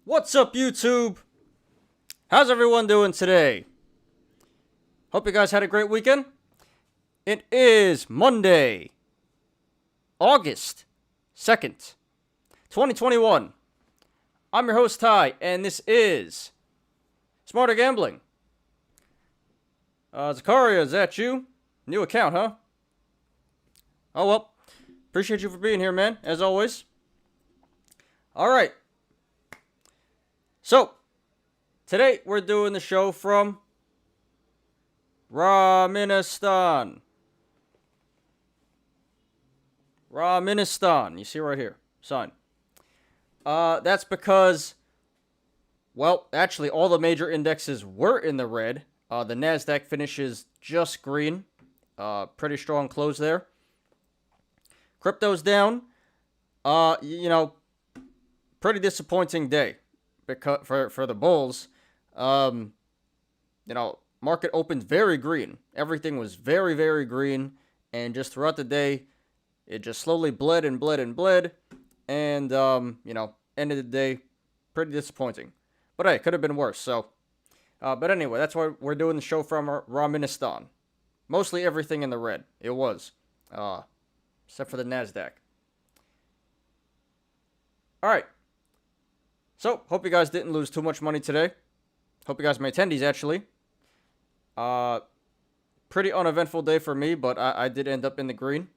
What's up, YouTube? How's everyone doing today? Hope you guys had a great weekend. It is Monday, August 2nd, 2021. I'm your host, Ty, and this is Smarter Gambling. Zakaria, is that you? New account, huh? Oh, well. Appreciate you for being here, man, as always. Alright. So, today we're doing the show from Ramenistan. Ramenistan. You see right here. Sign. That's because, well, actually all the major indexes were in the red. The NASDAQ finishes just green. Pretty strong close there. Crypto's down. Pretty disappointing day because for the bulls. Market opened very green. Everything was very, very green, and just throughout the day, it just slowly bled and bled and bled, and ended the day pretty disappointing. But hey, could have been worse. So, but anyway, that's why we're doing the show from Ramenistan. Mostly everything in the red. It was, except for the NASDAQ. All right. So, hope you guys didn't lose too much money today. Hope you guys made attendees, actually. Pretty uneventful day for me, but I did end up in the green.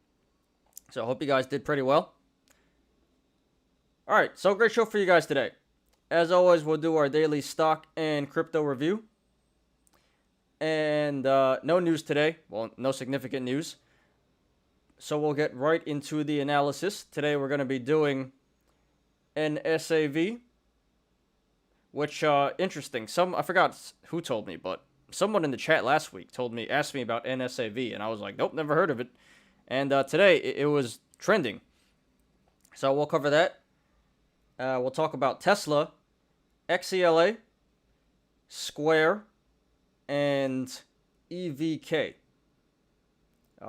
So, I hope you guys did pretty well. Alright, so great show for you guys today. As always, we'll do our daily stock and crypto review. And no news today. Well, no significant news. So, we'll get right into the analysis. Today, we're going to be doing NSAV. Which, interesting. I forgot who told me, but someone in the chat last week asked me about NSAV, and I was like, nope, never heard of it. And today, it was trending. So we'll cover that. We'll talk about Tesla, XELA, Square, and EVK.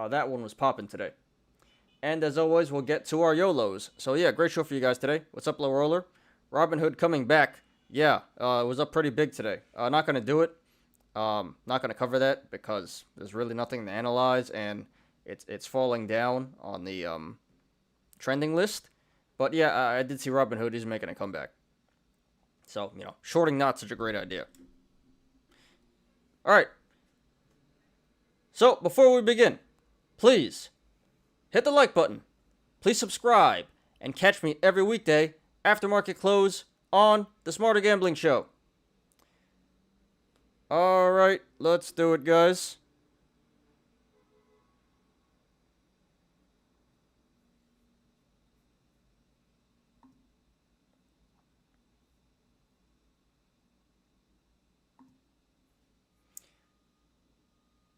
That one was popping today. And as always, we'll get to our Yolos. So yeah, great show for you guys today. What's up, Low Roller? Robinhood coming back. Yeah, it was up pretty big today. Not going to do it. Not going to cover that because there's really nothing to analyze, and it's falling down on the trending list. But yeah, I did see Robinhood. He's making a comeback. So, shorting not such a great idea. All right. So, before we begin, please hit the like button. Please subscribe and catch me every weekday after market close on the Smarter Gambling Show. Alright, let's do it, guys.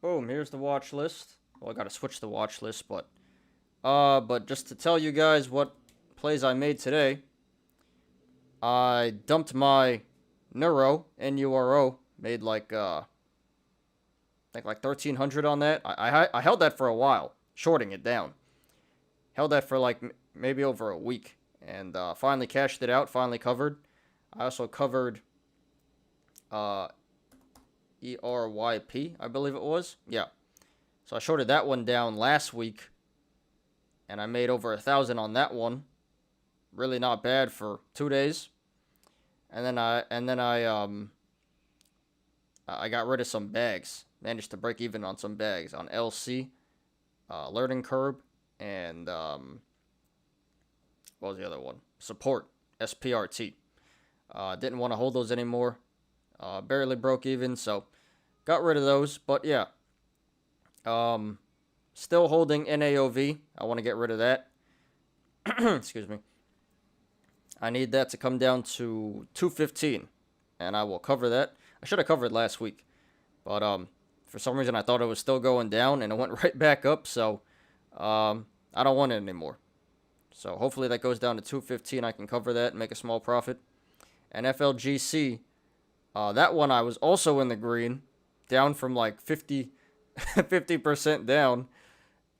Boom, here's the watch list. Well, I gotta switch the watch list, but just to tell you guys what plays I made today, I dumped my Neuro, N-U-R-O, made I think like 1,300 on that. I held that for a while, shorting it down. Held that for like maybe over a week, and finally cashed it out, finally covered. I also covered ERYP, I believe it was. Yeah. So I shorted that one down last week, and I made over 1,000 on that one. Really not bad for 2 days. And then I got rid of some bags. Managed to break even on some bags on LC, Learning Curve, and what was the other one? Support, SPRT. Didn't want to hold those anymore. Barely broke even, so got rid of those. But yeah, still holding NAOV. I want to get rid of that. Excuse me. I need that to come down to 215, and I will cover that. I should have covered last week, but for some reason I thought it was still going down, and it went right back up, so I don't want it anymore. So hopefully that goes down to 215. I can cover that and make a small profit. And FLGC, that one I was also in the green, down from like 50% down.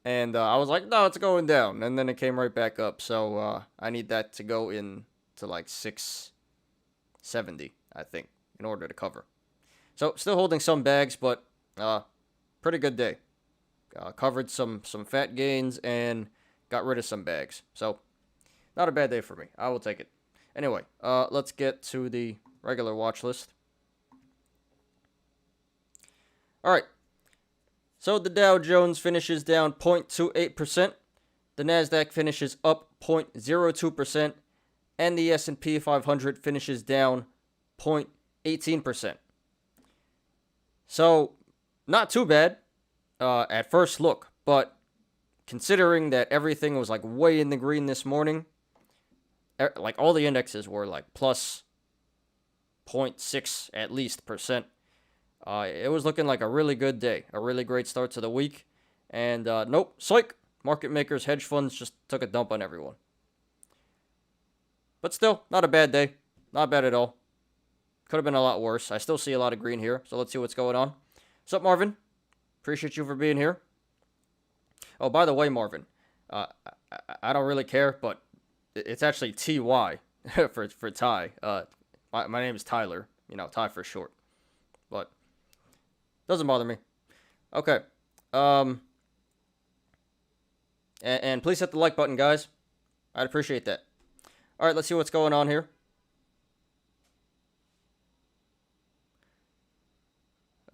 And I was like, no, it's going down. And then it came right back up. So I need that to go in to like 6, 70, I think, in order to cover. So still holding some bags, but pretty good day. Covered some fat gains and got rid of some bags. So not a bad day for me. I will take it. Anyway, let's get to the regular watch list. All right. So the Dow Jones finishes down 0.28%. The Nasdaq finishes up 0.02%, and the S&P 500 finishes down 0.18%. So, not too bad at first look, but considering that everything was like way in the green this morning, like all the indexes were like plus 0.6 at least percent. It was looking like a really good day, a really great start to the week, and nope, psych. Market makers, hedge funds just took a dump on everyone. But still, not a bad day. Not bad at all. Could have been a lot worse. I still see a lot of green here, so let's see what's going on. What's up, Marvin? Appreciate you for being here. Oh, by the way, Marvin, I don't really care, but it's actually TY for Ty. My name is Tyler. You know, Ty for short. But doesn't bother me. Okay. And please hit the like button, guys. I'd appreciate that. All right, let's see what's going on here.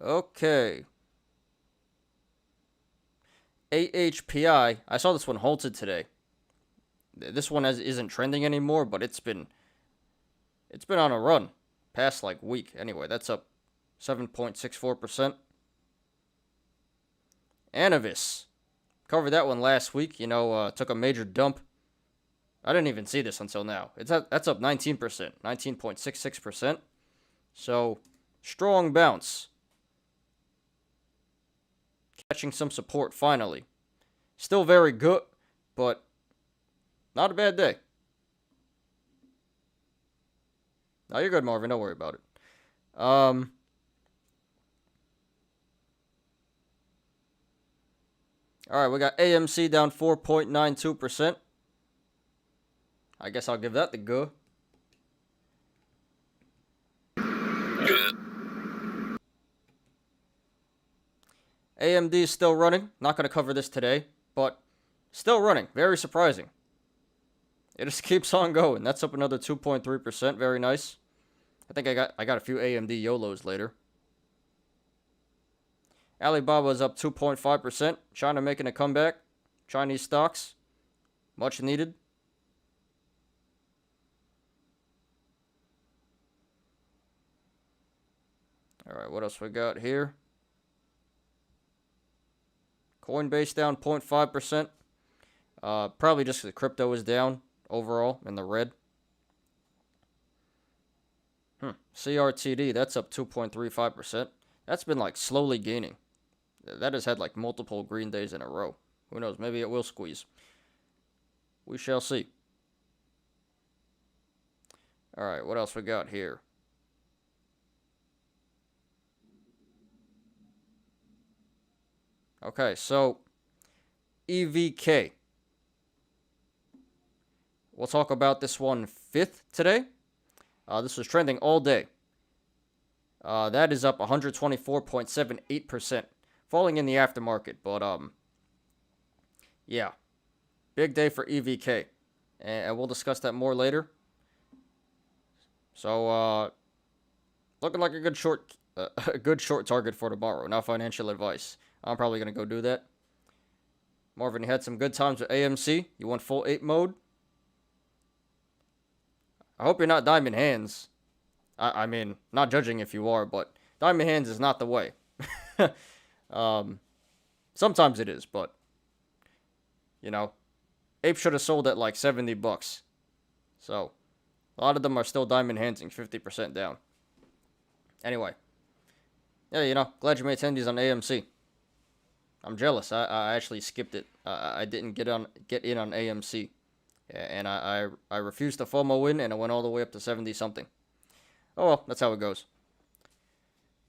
Okay. AHPI. I saw this one halted today. This one isn't trending anymore, but it's been on a run past like week. Anyway, that's up 7.64%. Anavis. Covered that one last week. You know, took a major dump. I didn't even see this until now. That's up 19%, 19.66%. So, strong bounce. Catching some support finally. Still very good, but not a bad day. No, you're good, Marvin. Don't worry about it. All right, we got AMC down 4.92%. I guess I'll give that the go. AMD is still running. Not going to cover this today, but still running. Very surprising. It just keeps on going. That's up another 2.3%. Very nice. I think I got a few AMD Yolos later. Alibaba is up 2.5%. China making a comeback. Chinese stocks. Much needed. All right, what else we got here? Coinbase down 0.5%. Probably just because crypto is down overall in the red. CRTD, that's up 2.35%. That's been like slowly gaining. That has had like multiple green days in a row. Who knows? Maybe it will squeeze. We shall see. All right, what else we got here? Okay, so EVK. We'll talk about this one fifth today. This was trending all day. That is up 124.78%, falling in the aftermarket. But yeah, big day for EVK, and we'll discuss that more later. So looking like a good short target for tomorrow. Not financial advice. I'm probably gonna go do that. Marvin, you had some good times with AMC. You went full 8 mode. I hope you're not diamond hands. I mean, not judging if you are, but diamond hands is not the way. Sometimes it is, but you know, Ape should have sold at like $70. So a lot of them are still diamond handsing 50% down. Anyway, yeah, you know, glad you made attendees on AMC. I'm jealous. I actually skipped it. I didn't get in on AMC, and I refused to FOMO in, and it went all the way up to 70 something. Oh well, that's how it goes.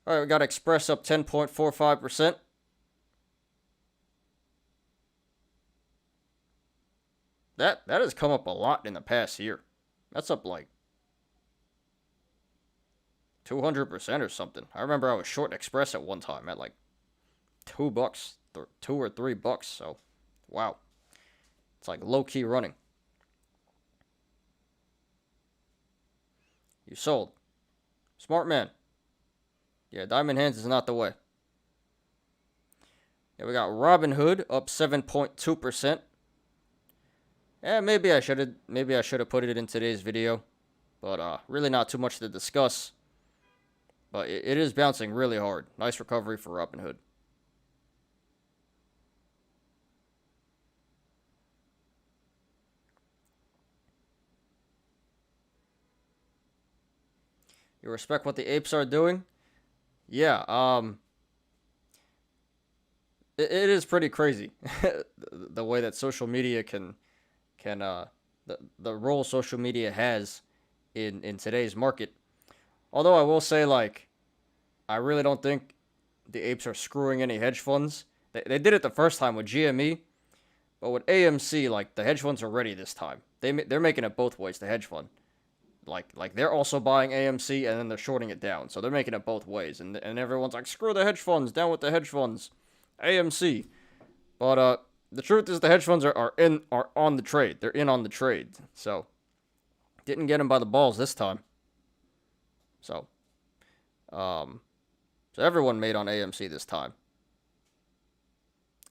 All right, we got Express up 10.45%. That has come up a lot in the past year. That's up like 200% or something. I remember I was short Express at one time at like $2, $2 or $3. So, wow. It's like low-key running. You sold. Smart man. Yeah, Diamond Hands is not the way. Yeah, we got Robinhood up 7.2%. Yeah, maybe I should have put it in today's video, but really not too much to discuss. But it is bouncing really hard. Nice recovery for Robinhood. You respect what the apes are doing? Yeah, it is pretty crazy the way that social media can the role social media has in today's market. Although I will say, like, I really don't think the apes are screwing any hedge funds. They did it the first time with GME, but with AMC, like, the hedge funds are ready this time. They're making it both ways. The hedge fund, like they're also buying AMC and then they're shorting it down. So they're making it both ways, and everyone's like, screw the hedge funds, down with the hedge funds, AMC. But the truth is the hedge funds are on the trade. They're in on the trade. So didn't get them by the balls this time. So everyone made on AMC this time.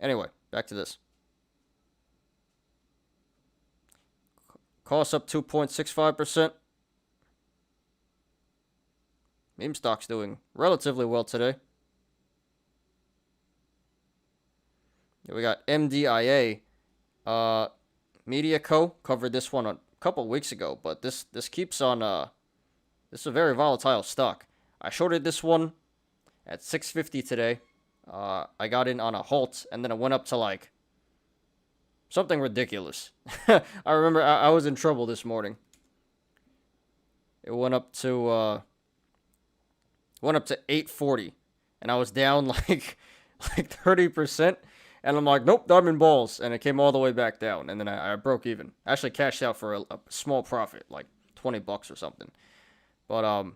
Anyway, back to this. Costs up 2.65%. Meme stock's doing relatively well today. We got MDIA. Media Co. covered this one a couple weeks ago, but this keeps on. This is a very volatile stock. I shorted this one at 650 today. I got in on a halt, and then it went up to like something ridiculous. I remember I was in trouble this morning. It went up to 840, and I was down like 30%. And I'm like, nope, diamond balls. And it came all the way back down. And then I broke even. I actually cashed out for a small profit, like $20 or something. But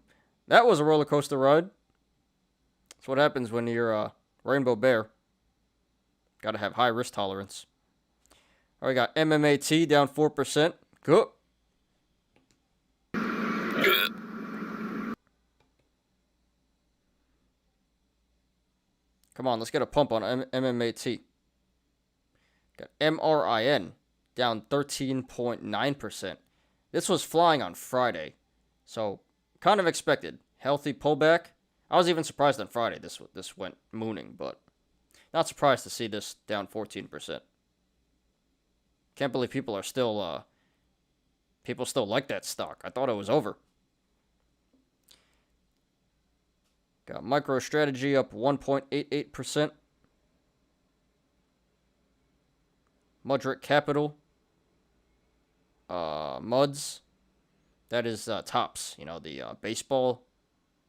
that was a roller coaster ride. That's what happens when you're a rainbow bear. Got to have high risk tolerance. All right, we got MMAT down 4%. Good. Come on, let's get a pump on MMAT. Got MRIN down 13.9%. This was flying on Friday, so kind of expected. Healthy pullback. I was even surprised on Friday this went mooning, but not surprised to see this down 14%. Can't believe people still like that stock. I thought it was over. Got MicroStrategy up 1.88%. Mudrick Capital. Muds. That is Topps, the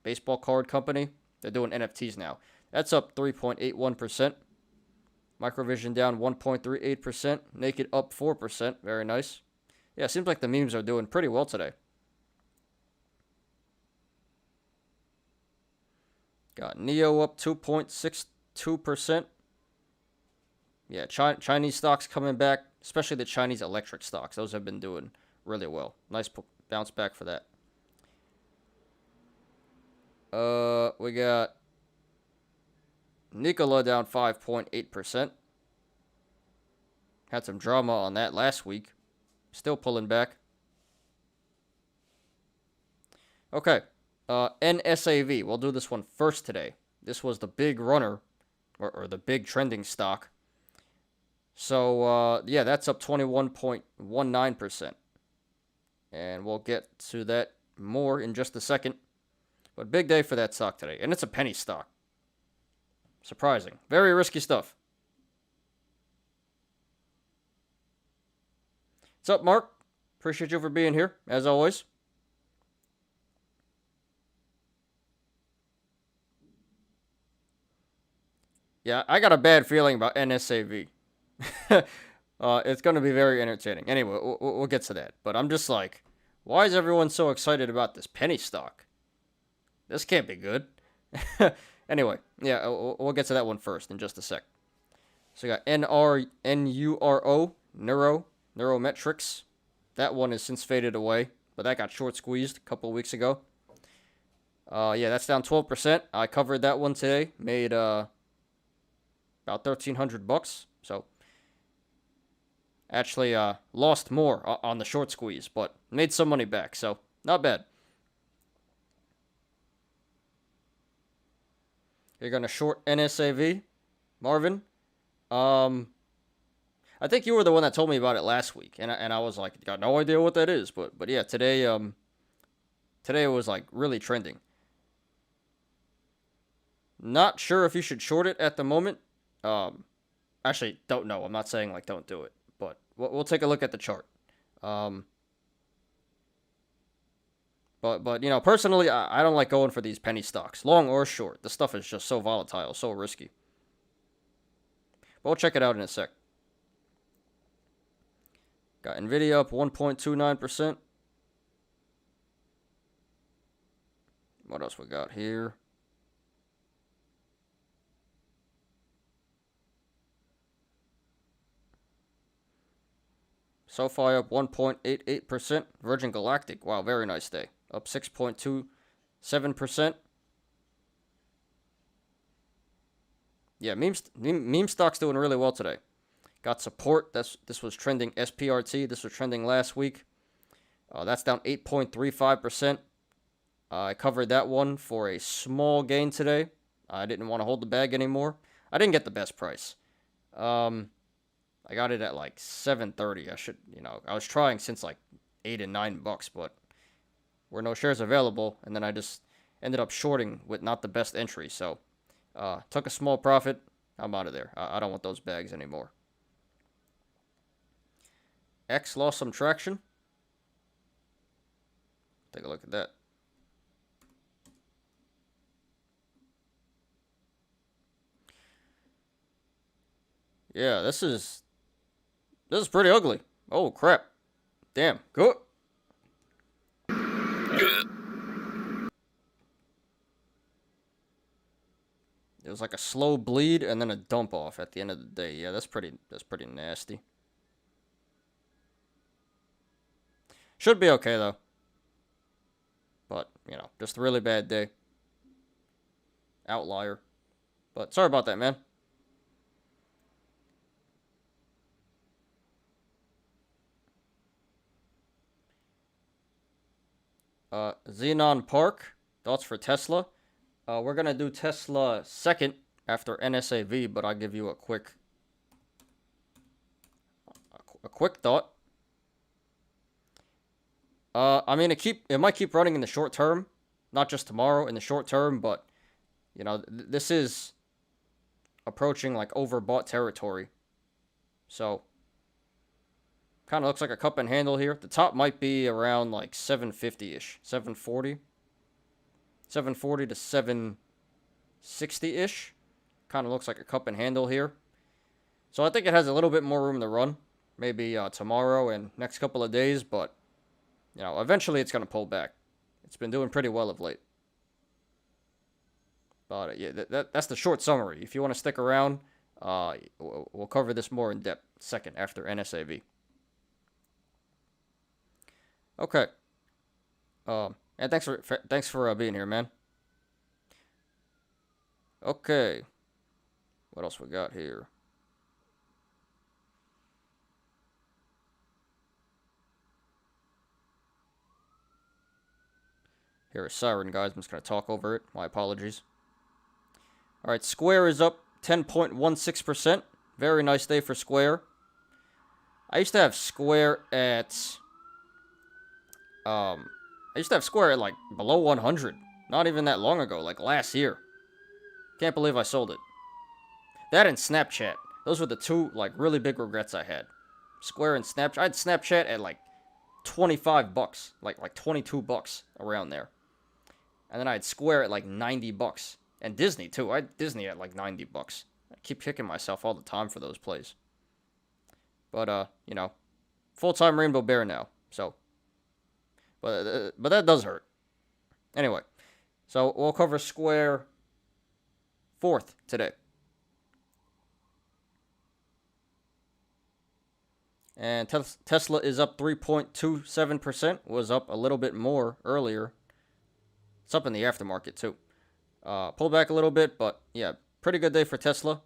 baseball card company. They're doing NFTs now. That's up 3.81%. Microvision down 1.38%. Naked up 4%. Very nice. Yeah, seems like the memes are doing pretty well today. Got Neo up 2.62%. Yeah, Chinese stocks coming back, especially the Chinese electric stocks. Those have been doing really well. Nice bounce back for that. We got Nikola down 5.8%. Had some drama on that last week. Still pulling back. Okay. NSAV. We'll do this one first today. This was the big runner, or the big trending stock. So, yeah, that's up 21.19%. And we'll get to that more in just a second. But big day for that stock today. And it's a penny stock. Surprising. Very risky stuff. What's up, Mark? Appreciate you for being here, as always. Yeah, I got a bad feeling about NSAV. It's going to be very entertaining. Anyway, we'll get to that. But I'm just like, why is everyone so excited about this penny stock? this can't be good. Anyway, yeah, we'll get to that one first in just a sec. So we got NURO, Neurometrics. That one has since faded away, but that got short squeezed a couple of weeks ago. Yeah, that's down 12%. I covered that one today. Made about $1,300. So actually lost more on the short squeeze, but made some money back. So not bad. You're gonna short NSAV, Marvin. I think you were the one that told me about it last week, and I was like, got no idea what that is. But yeah, today it was like really trending. Not sure if you should short it at the moment. Actually, don't know. I'm not saying like don't do it, but we'll take a look at the chart. But you know, personally, I don't like going for these penny stocks, long or short. The stuff is just so volatile, so risky. But we'll check it out in a sec. Got Nvidia up 1.29%. What else we got here? SoFi up 1.88%. Virgin Galactic, wow, very nice day. Up 6.27%. Yeah, meme stock's doing really well today. Got support. This was trending SPRT. This was trending last week. That's down 8.35%. I covered that one for a small gain today. I didn't want to hold the bag anymore. I didn't get the best price. I got it at like 7.30. I was trying since like $8 and $9, but were no shares available, and then I just ended up shorting with not the best entry. So, took a small profit. I'm out of there. I don't want those bags anymore. X lost some traction. Take a look at that. Yeah, this is pretty ugly. Oh crap. Damn. Good. It was like a slow bleed and then a dump off at the end of the day. Yeah, that's pretty nasty. Should be okay though. But, you know, just a really bad day. Outlier. But sorry about that, man. Xenon Park. Thoughts for Tesla. We're going to do Tesla second after NSAV, but I'll give you a quick thought. I mean, it might keep running in the short term, not just tomorrow, in the short term, but, you know, this is approaching, like, overbought territory. So, kind of looks like a cup and handle here. The top might be around, like, 750-ish, 740. 740 to 760-ish. Kind of looks like a cup and handle here. So I think it has a little bit more room to run. Maybe tomorrow and next couple of days, but, you know, eventually it's going to pull back. It's been doing pretty well of late. But yeah, that's the short summary. If you want to stick around, we'll cover this more in depth second after NSAV. Okay. And thanks for being here, man. Okay. What else we got here? Here is Siren, guys. I'm just going to talk over it. My apologies. All right, Square is up 10.16%. Very nice day for Square. I used to have Square at like below 100. Not even that long ago, like last year. Can't believe I sold it. That and Snapchat. Those were the two like really big regrets I had. Square and Snapchat. I had Snapchat at like $25, like $22 around there. And then I had Square at like $90. And Disney too. I had Disney at like $90. I keep kicking myself all the time for those plays. But you know, full-time Rainbow Bear now. So, but that does hurt. Anyway, So we'll cover Square fourth today. And Tesla is up 3.27%. Was up a little bit more earlier. It's up in the aftermarket too. Pulled back a little bit, but yeah, pretty good day for Tesla.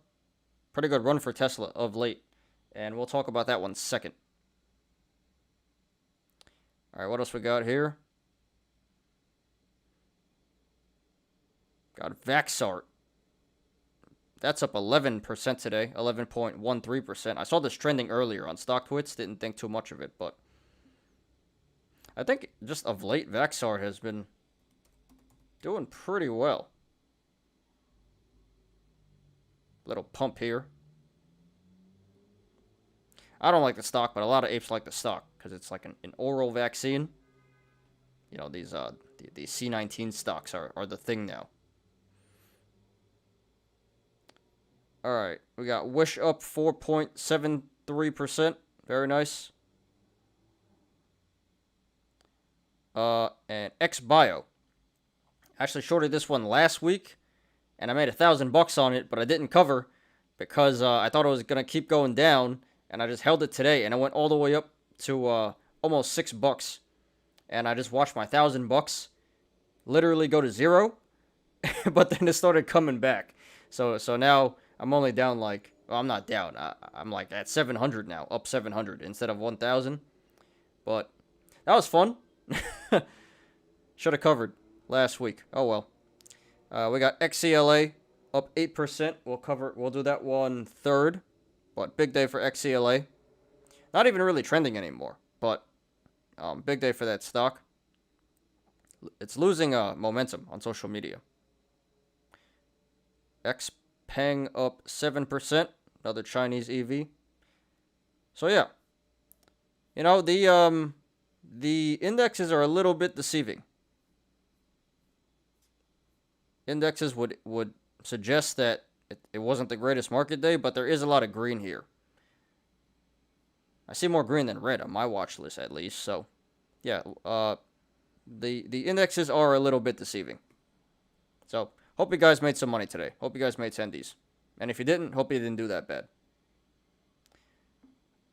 Pretty good run for Tesla of late. And we'll talk about that one second. All right, what else we got here? Got Vaxart. That's up 11% today, 11.13%. I saw this trending earlier on StockTwits, didn't think too much of it, but I think just of late, Vaxart has been doing pretty well. Little pump here. I don't like the stock, but a lot of apes like the stock because it's like an oral vaccine. You know, these C19 stocks are the thing now. All right, we got Wish up 4.73%. Very nice. And XBio. Actually shorted this one last week, and I made $1,000 on it, but I didn't cover because I thought it was gonna keep going down, and I just held it today, and I went all the way up to almost $6, and I just watched my $1,000 literally go to zero, but then it started coming back. So now I'm only down like, well, I'm not down. I'm like at 700 now, up 700 instead of 1,000. But that was fun. Should have covered last week. Oh well. We got XELA up 8%. We'll do that one third. But big day for XELA. Not even really trending anymore. But big day for that stock. It's losing momentum on social media. Xpeng up 7%. Another Chinese EV. So yeah. You know, the indexes are a little bit deceiving. Indexes would suggest that it wasn't the greatest market day, but there is a lot of green here. I see more green than red on my watch list, at least. So, yeah, the indexes are a little bit deceiving. So, hope you guys made some money today. Hope you guys made tendies. And if you didn't, hope you didn't do that bad.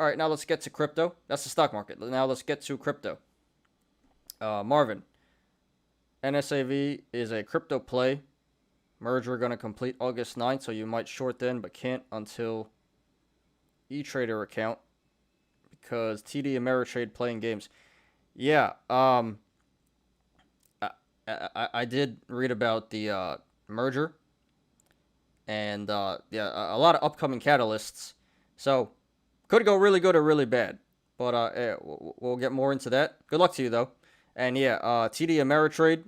All right, now let's get to crypto. That's the stock market. Now let's get to crypto. Marvin. NSAV is a crypto play. Merger going to complete August 9th, so you might short then, but can't until eTrader account because TD Ameritrade playing games. Yeah, I did read about the merger, and yeah, a lot of upcoming catalysts. So could go really good or really bad, but we'll get more into that. Good luck to you though. And yeah, TD Ameritrade.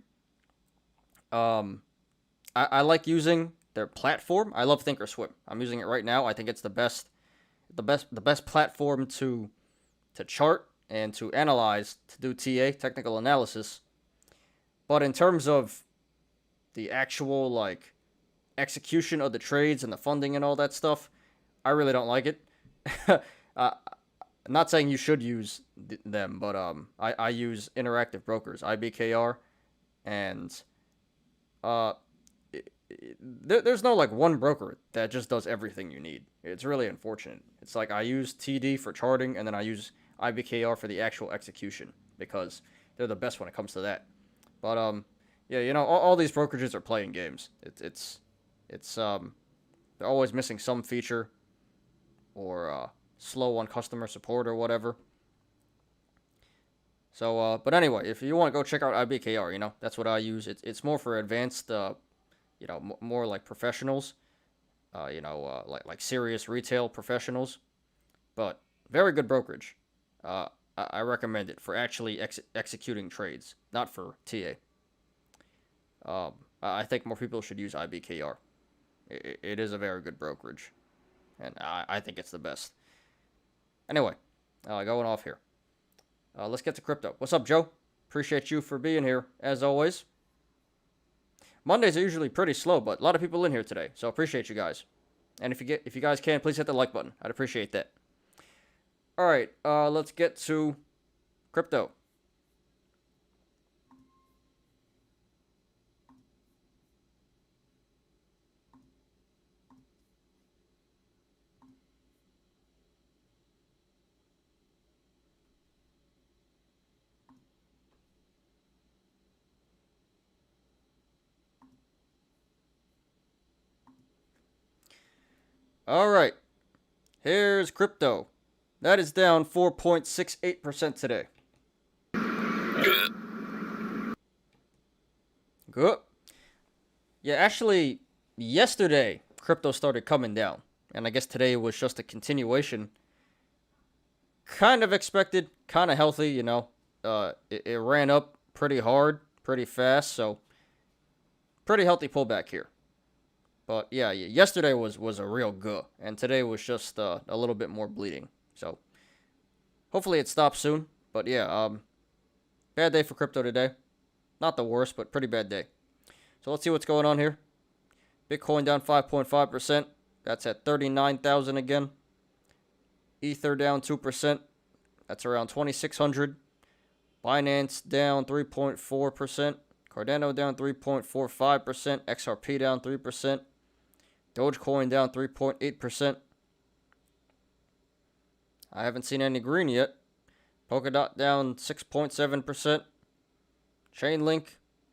I like using their platform. I love Thinkorswim. I'm using it right now. I think it's the best platform to chart and to analyze, to do TA, technical analysis. But in terms of the actual like execution of the trades and the funding and all that stuff, I really don't like it. I'm not saying you should use them, but I use Interactive Brokers, IBKR, and there's no like one broker that just does everything you need. It's really unfortunate. It's like I use TD for charting, and then I use IBKR for the actual execution because they're the best when it comes to that. But yeah, you know, all these brokerages are playing games. It's they're always missing some feature or slow on customer support or whatever. So, but anyway, if you want to go check out IBKR, you know, that's what I use. It's more for advanced, you know, more like professionals, you know, like serious retail professionals. But very good brokerage. I recommend it for actually executing trades, not for TA. I think more people should use IBKR. It is a very good brokerage, and I think it's the best. Anyway, going off here. Let's get to crypto. What's up, Joe? Appreciate you for being here, as always. Mondays are usually pretty slow, but a lot of people in here today, so appreciate you guys. And if you guys can, please hit the like button. I'd appreciate that. All right, let's get to crypto. All right. Here's crypto. That is down 4.68% today. Good. Yeah, actually, yesterday, crypto started coming down. And I guess today was just a continuation. Kind of expected, kind of healthy, you know. It ran up pretty hard, pretty fast, so pretty healthy pullback here. But yeah, yesterday was a real go, and today was just a little bit more bleeding. So hopefully it stops soon. But yeah, bad day for crypto today. Not the worst, but pretty bad day. So let's see what's going on here. Bitcoin down 5.5%. That's at 39,000 again. Ether down 2%. That's around 2,600. Binance down 3.4%. Cardano down 3.45%. XRP down 3%. Dogecoin down 3.8%. I haven't seen any green yet. Polkadot down 6.7%. Chainlink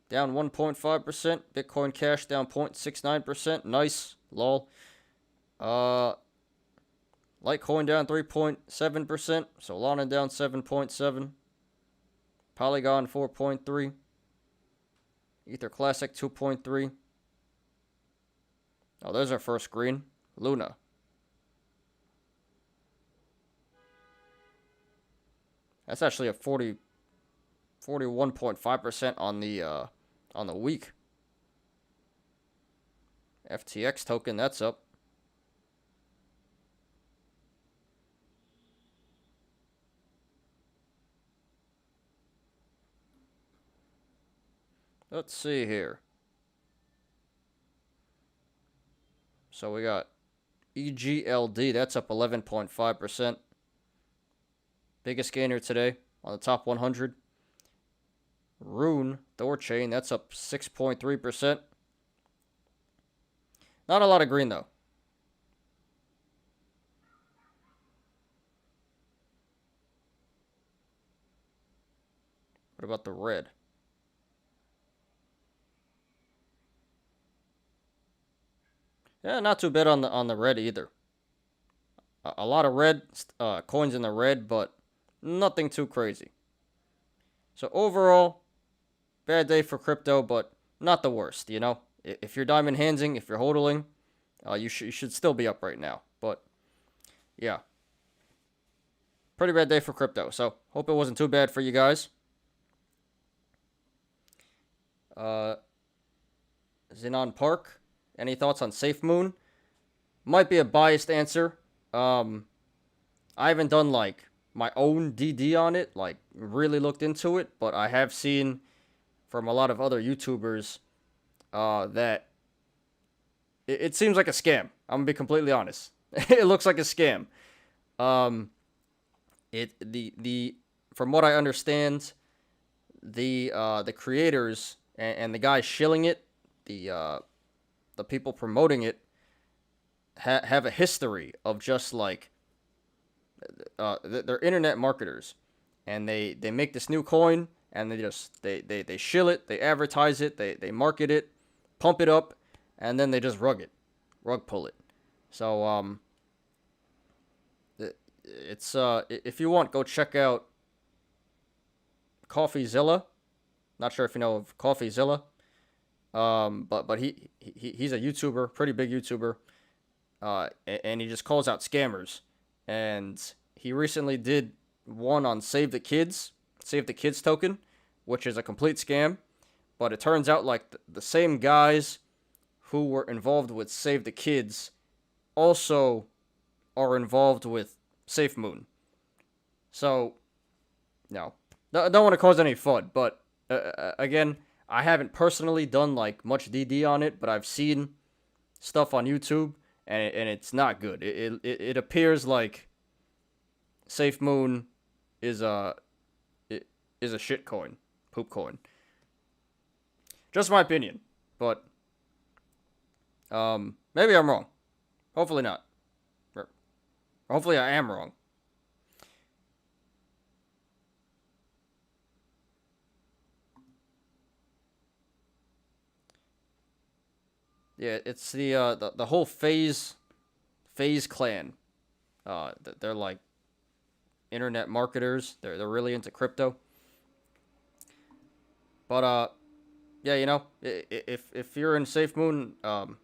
down 1.5%. Bitcoin Cash down 0.69%. Nice. Lol. Litecoin down 3.7%. Solana down 7.7%. Polygon 4.3%. Ether Classic 2.3%. Oh, there's our first green. Luna. That's actually a 41.5% on the week. FTX token, that's up. Let's see here. So we got EGLD, that's up 11.5%. Biggest gainer today on the top 100. Rune, Thorchain, that's up 6.3%. Not a lot of green, though. What about the red? Yeah, not too bad on the red either. A lot of red coins in the red, but nothing too crazy. So overall, bad day for crypto, but not the worst, you know? If you're diamond handsing, if you're hodling, you should still be up right now. But, yeah. Pretty bad day for crypto. So, hope it wasn't too bad for you guys. Xenon Park, any thoughts on SafeMoon? Might be a biased answer. I haven't done, like, my own DD on it, like, really looked into it, but I have seen from a lot of other YouTubers that it seems like a scam. I'm gonna be completely honest. It looks like a scam. The from what I understand, the creators and the guys shilling it, the people promoting it, have a history of just like they're internet marketers, and they make this new coin, and they shill it, they advertise it, they market it, pump it up, and then they just rug pull it. So it's if you want, go check out CoffeeZilla. Not sure if you know of CoffeeZilla. But he's a YouTuber, pretty big YouTuber. And he just calls out scammers. And he recently did one on Save the Kids token, which is a complete scam. But it turns out like the same guys who were involved with Save the Kids also are involved with SafeMoon. So, no, don't want to cause any FUD, but again, I haven't personally done like much DD on it, but I've seen stuff on YouTube, and it's not good. It appears like SafeMoon is a shit coin, poop coin. Just my opinion, but maybe I'm wrong. Hopefully not. Or hopefully I am wrong. Yeah, it's the whole phase FaZe Clan. They're like internet marketers. They're really into crypto. But yeah, if you're in Safe Moon,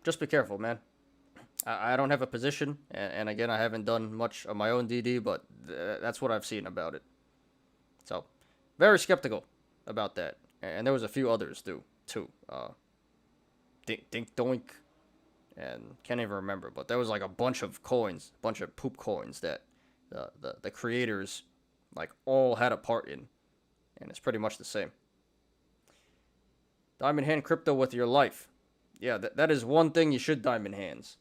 just be careful, man. I don't have a position, and again, I haven't done much of my own DD, but that's what I've seen about it. So, very skeptical about that. And there was a few others too. Dink Doink, and can't even remember, but there was like a bunch of coins, a bunch of poop coins that the creators like all had a part in, and it's pretty much the same. Diamond hand crypto with your life. Yeah, that is one thing you should diamond hands.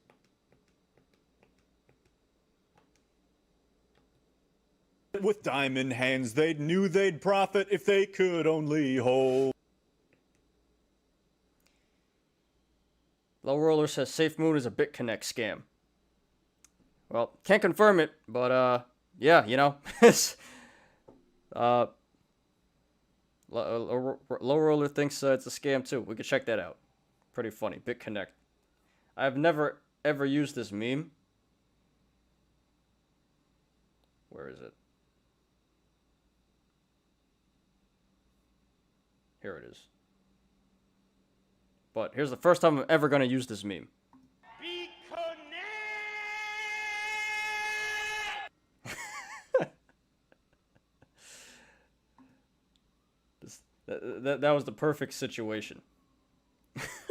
With diamond hands, they knew they'd profit if they could only hold. Low Roller says Safe Moon is a BitConnect scam. Well, can't confirm it, but yeah, Low Roller thinks it's a scam too. We could check that out. Pretty funny. BitConnect. I've never ever used this meme. Where is it? Here it is. But here's the first time I'm ever going to use this meme. That was the perfect situation.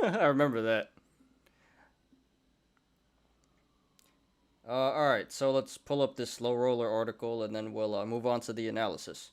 I remember that. Alright, so let's pull up this Low Roller article and then we'll move on to the analysis.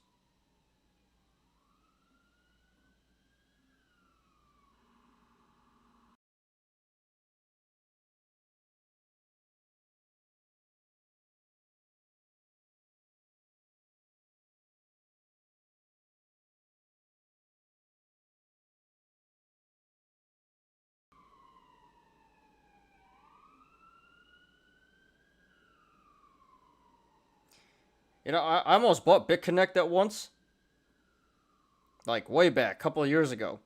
I almost bought BitConnect at once. Like, way back, a couple of years ago.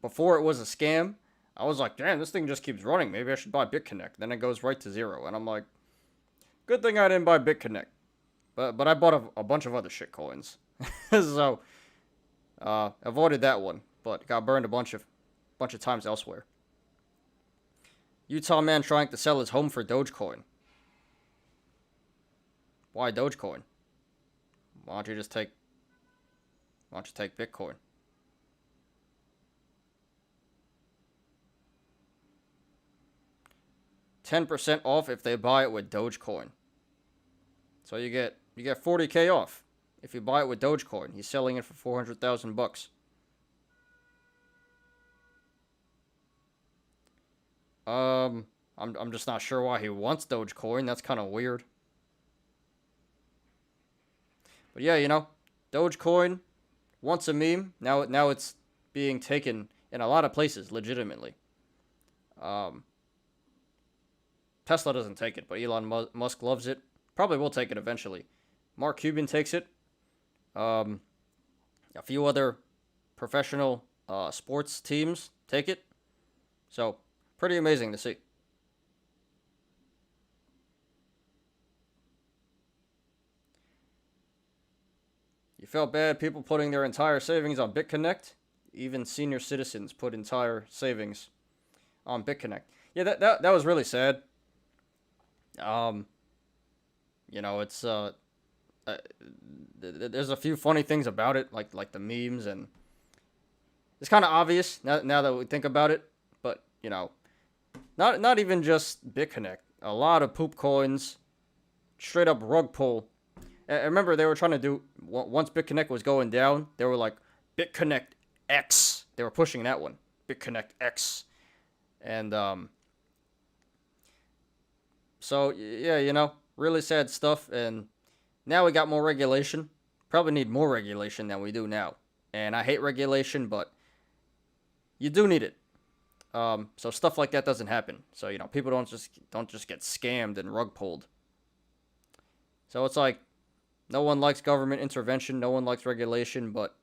Before it was a scam, I was like, damn, this thing just keeps running. Maybe I should buy BitConnect. Then it goes right to zero. And I'm like, good thing I didn't buy BitConnect. But I bought a bunch of other shit coins. So, avoided that one. But got burned a bunch of times elsewhere. Utah man trying to sell his home for Dogecoin. Why Dogecoin? Why don't you take Bitcoin? $10% off if they buy it with Dogecoin. So you get $40K off if you buy it with Dogecoin. He's selling it for $400,000. I'm just not sure why he wants Dogecoin. That's kind of weird. But yeah, Dogecoin, once a meme, now it's being taken in a lot of places legitimately. Tesla doesn't take it, but Elon Musk loves it. Probably will take it eventually. Mark Cuban takes it. A few other professional sports teams take it. So, pretty amazing to see. You felt bad people putting their entire savings on BitConnect? Even senior citizens put entire savings on BitConnect. Yeah, that was really sad. It's there's a few funny things about it, like the memes, and it's kind of obvious now that we think about it. But not even just BitConnect. A lot of poop coins, straight up rug pull. I remember they were trying to do, once BitConnect was going down, they were like, BitConnect X. They were pushing that one. BitConnect X. And, so, yeah, really sad stuff. And now we got more regulation. Probably need more regulation than we do now. And I hate regulation, but you do need it. So stuff like that doesn't happen. So, people don't just get scammed and rug pulled. So it's like, no one likes government intervention. No one likes regulation, but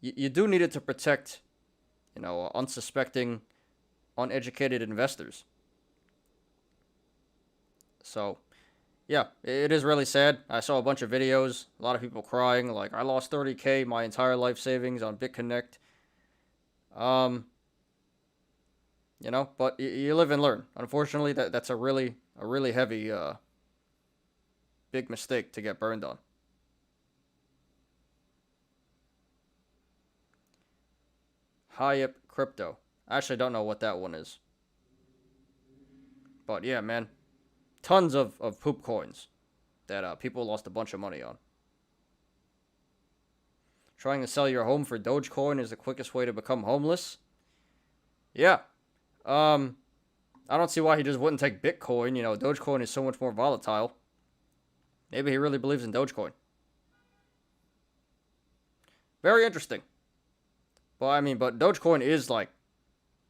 you do need it to protect, unsuspecting, uneducated investors. So, yeah, it is really sad. I saw a bunch of videos, a lot of people crying, like, I lost 30K, my entire life savings on BitConnect. Um, but you live and learn. Unfortunately, that's a really heavy, big mistake to get burned on. Hype Crypto. I actually don't know what that one is. But yeah, man, tons of poop coins that people lost a bunch of money on. Trying to sell your home for Dogecoin is the quickest way to become homeless. Yeah. I don't see why he just wouldn't take Bitcoin. Dogecoin is so much more volatile. Maybe he really believes in Dogecoin. Very interesting. But Dogecoin is like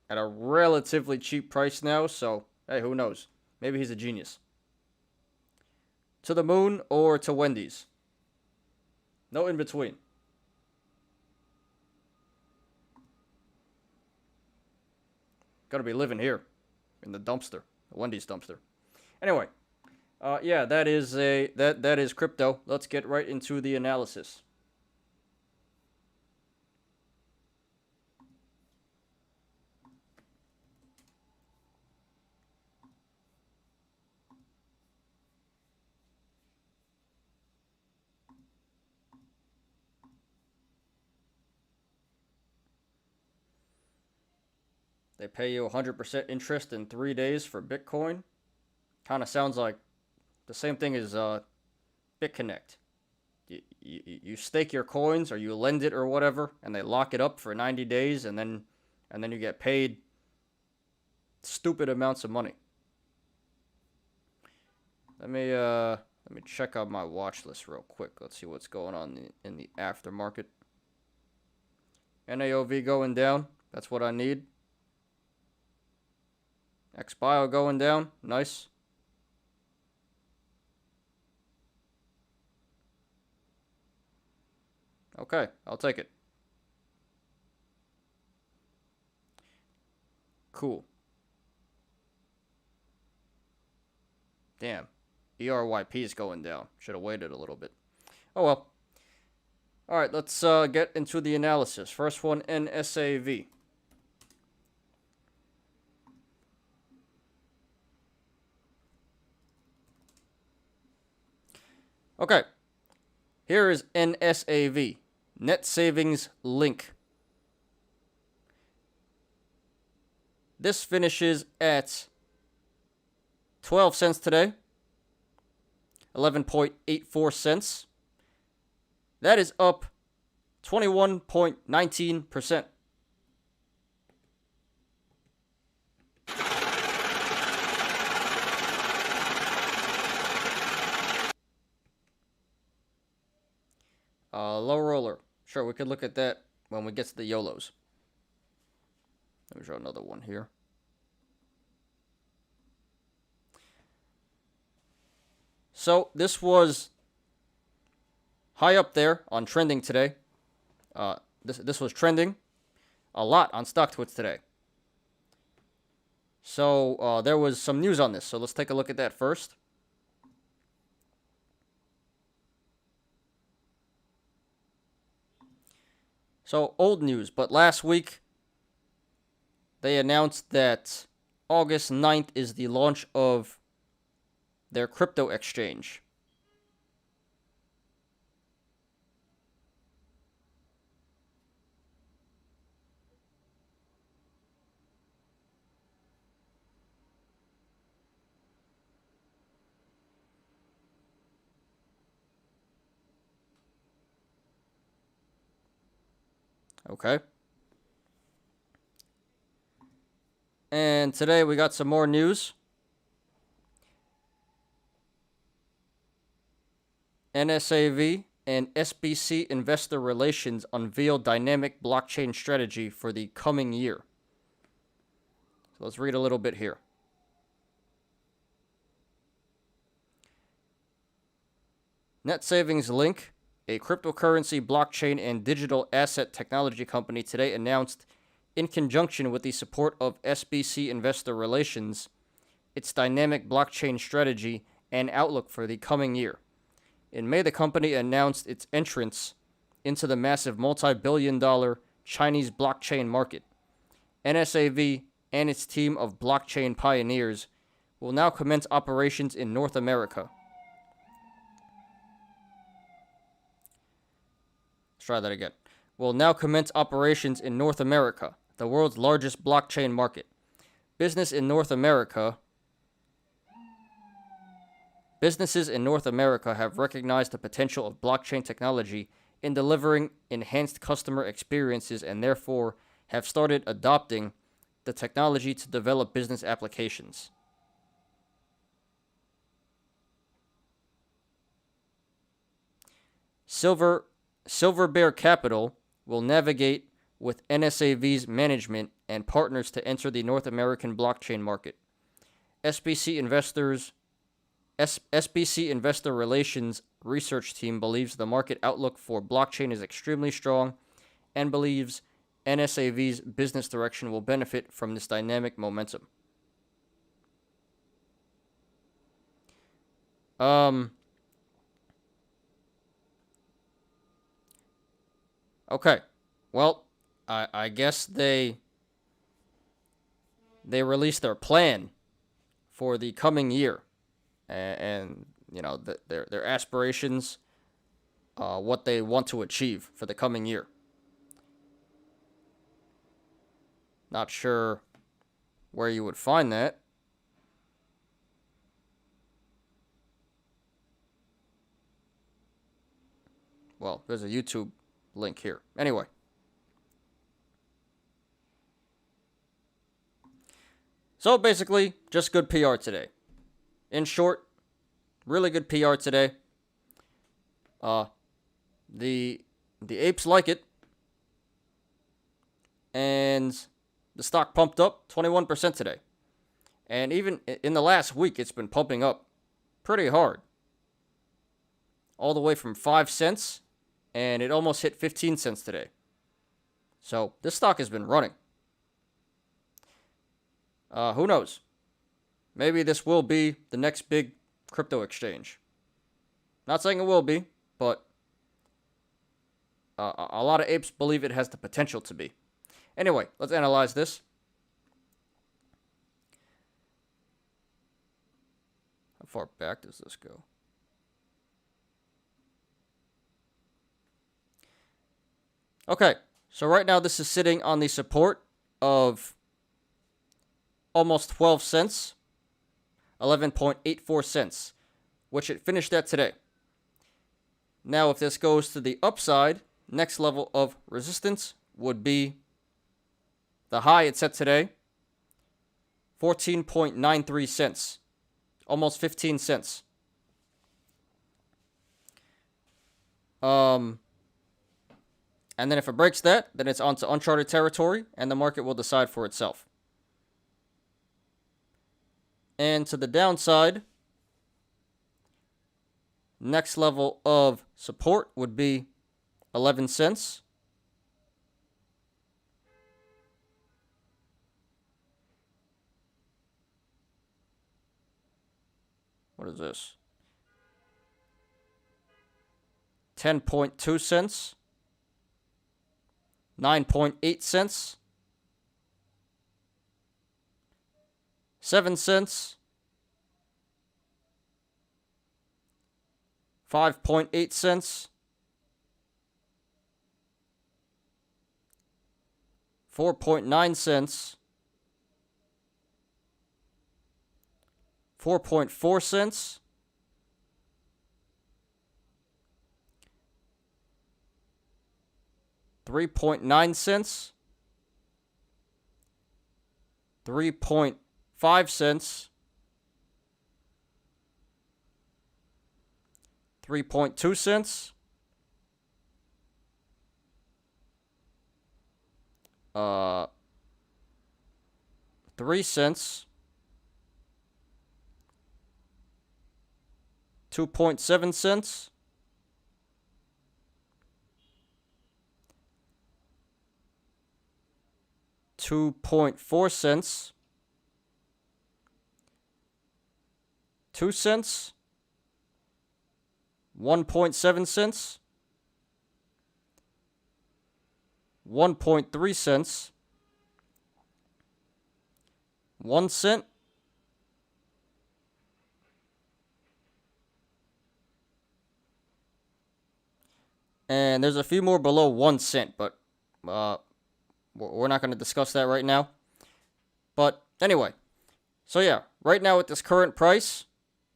at a relatively cheap price now, so hey, who knows? Maybe he's a genius. To the moon or to Wendy's. No in between. Gotta be living here in the dumpster, the Wendy's dumpster. Anyway, yeah, that is crypto. Let's get right into the analysis. They pay you 100% interest in 3 days for Bitcoin. Kind of sounds like the same thing as BitConnect. You stake your coins or you lend it or whatever, and they lock it up for 90 days, and then you get paid stupid amounts of money. Let me check out my watch list real quick. Let's see what's going on in the aftermarket. NAOV going down. That's what I need. XBio going down. Nice. Okay, I'll take it. Cool. Damn. ERYP is going down. Should have waited a little bit. Oh well. Alright, let's get into the analysis. First one, NSAV. Okay. Here is NSAV. Net Savings Link. This finishes at 12 cents today. 11.84 cents. That is up 21.19%. Low roller. Sure, we could look at that when we get to the Yolos. Let me show another one here. So this was high up there on trending today. This was trending a lot on StockTwits today. So there was some news on this. So let's take a look at that first. So old news, but last week they announced that August 9th is the launch of their crypto exchange. Okay. And today we got some more news. NSAV and SBC Investor Relations unveil dynamic blockchain strategy for the coming year. So let's read a little bit here. Net Savings Link, a cryptocurrency, blockchain, and digital asset technology company, today announced, in conjunction with the support of SBC Investor Relations, its dynamic blockchain strategy and outlook for the coming year. In May, the company announced its entrance into the massive multi-billion-dollar Chinese blockchain market. NSAV and its team of blockchain pioneers will now commence operations in North America. Let's try that again. Will now commence operations in North America, the world's largest blockchain market. Businesses in North America have recognized the potential of blockchain technology in delivering enhanced customer experiences and therefore have started adopting the technology to develop business applications. Silver Bear Capital will navigate with NSAV's management and partners to enter the North American blockchain market. SBC Investor Relations research team believes the market outlook for blockchain is extremely strong and believes NSAV's business direction will benefit from this dynamic momentum. Okay. Well, I guess they released their plan for the coming year, and you know their aspirations, what they want to achieve for the coming year. Not sure where you would find that. Well, there's a YouTube link here. Anyway. So basically, just good PR today. In short, really good PR today. The apes like it. And the stock pumped up 21% today. And even in the last week, it's been pumping up pretty hard. All the way from 5 cents, and it almost hit 15 cents today. So this stock has been running. Who knows? Maybe this will be the next big crypto exchange. Not saying it will be, but a lot of apes believe it has the potential to be. Anyway, let's analyze this. How far back does this go? Okay, so right now this is sitting on the support of almost 12 cents, 11.84 cents, which it finished at today. Now, if this goes to the upside, next level of resistance would be the high it set today, 14.93 cents, almost 15 cents. And then if it breaks that, then it's onto uncharted territory, and the market will decide for itself. And to the downside, next level of support would be 11 cents. What is this? 10.2 cents. 9.8 cents. 7 cents. 5.8 cents. 4.9 cents. 4.4 cents. 3.9 cents. 3.5 cents. 3.2 cents. 3 cents. 2.7 cents. 2.4 cents. 2 cents, 1.7 cents, 1.3 cents, 1 cent, and there's a few more below 1 cent, but we're not going to discuss that right now. But anyway, so yeah, right now at this current price,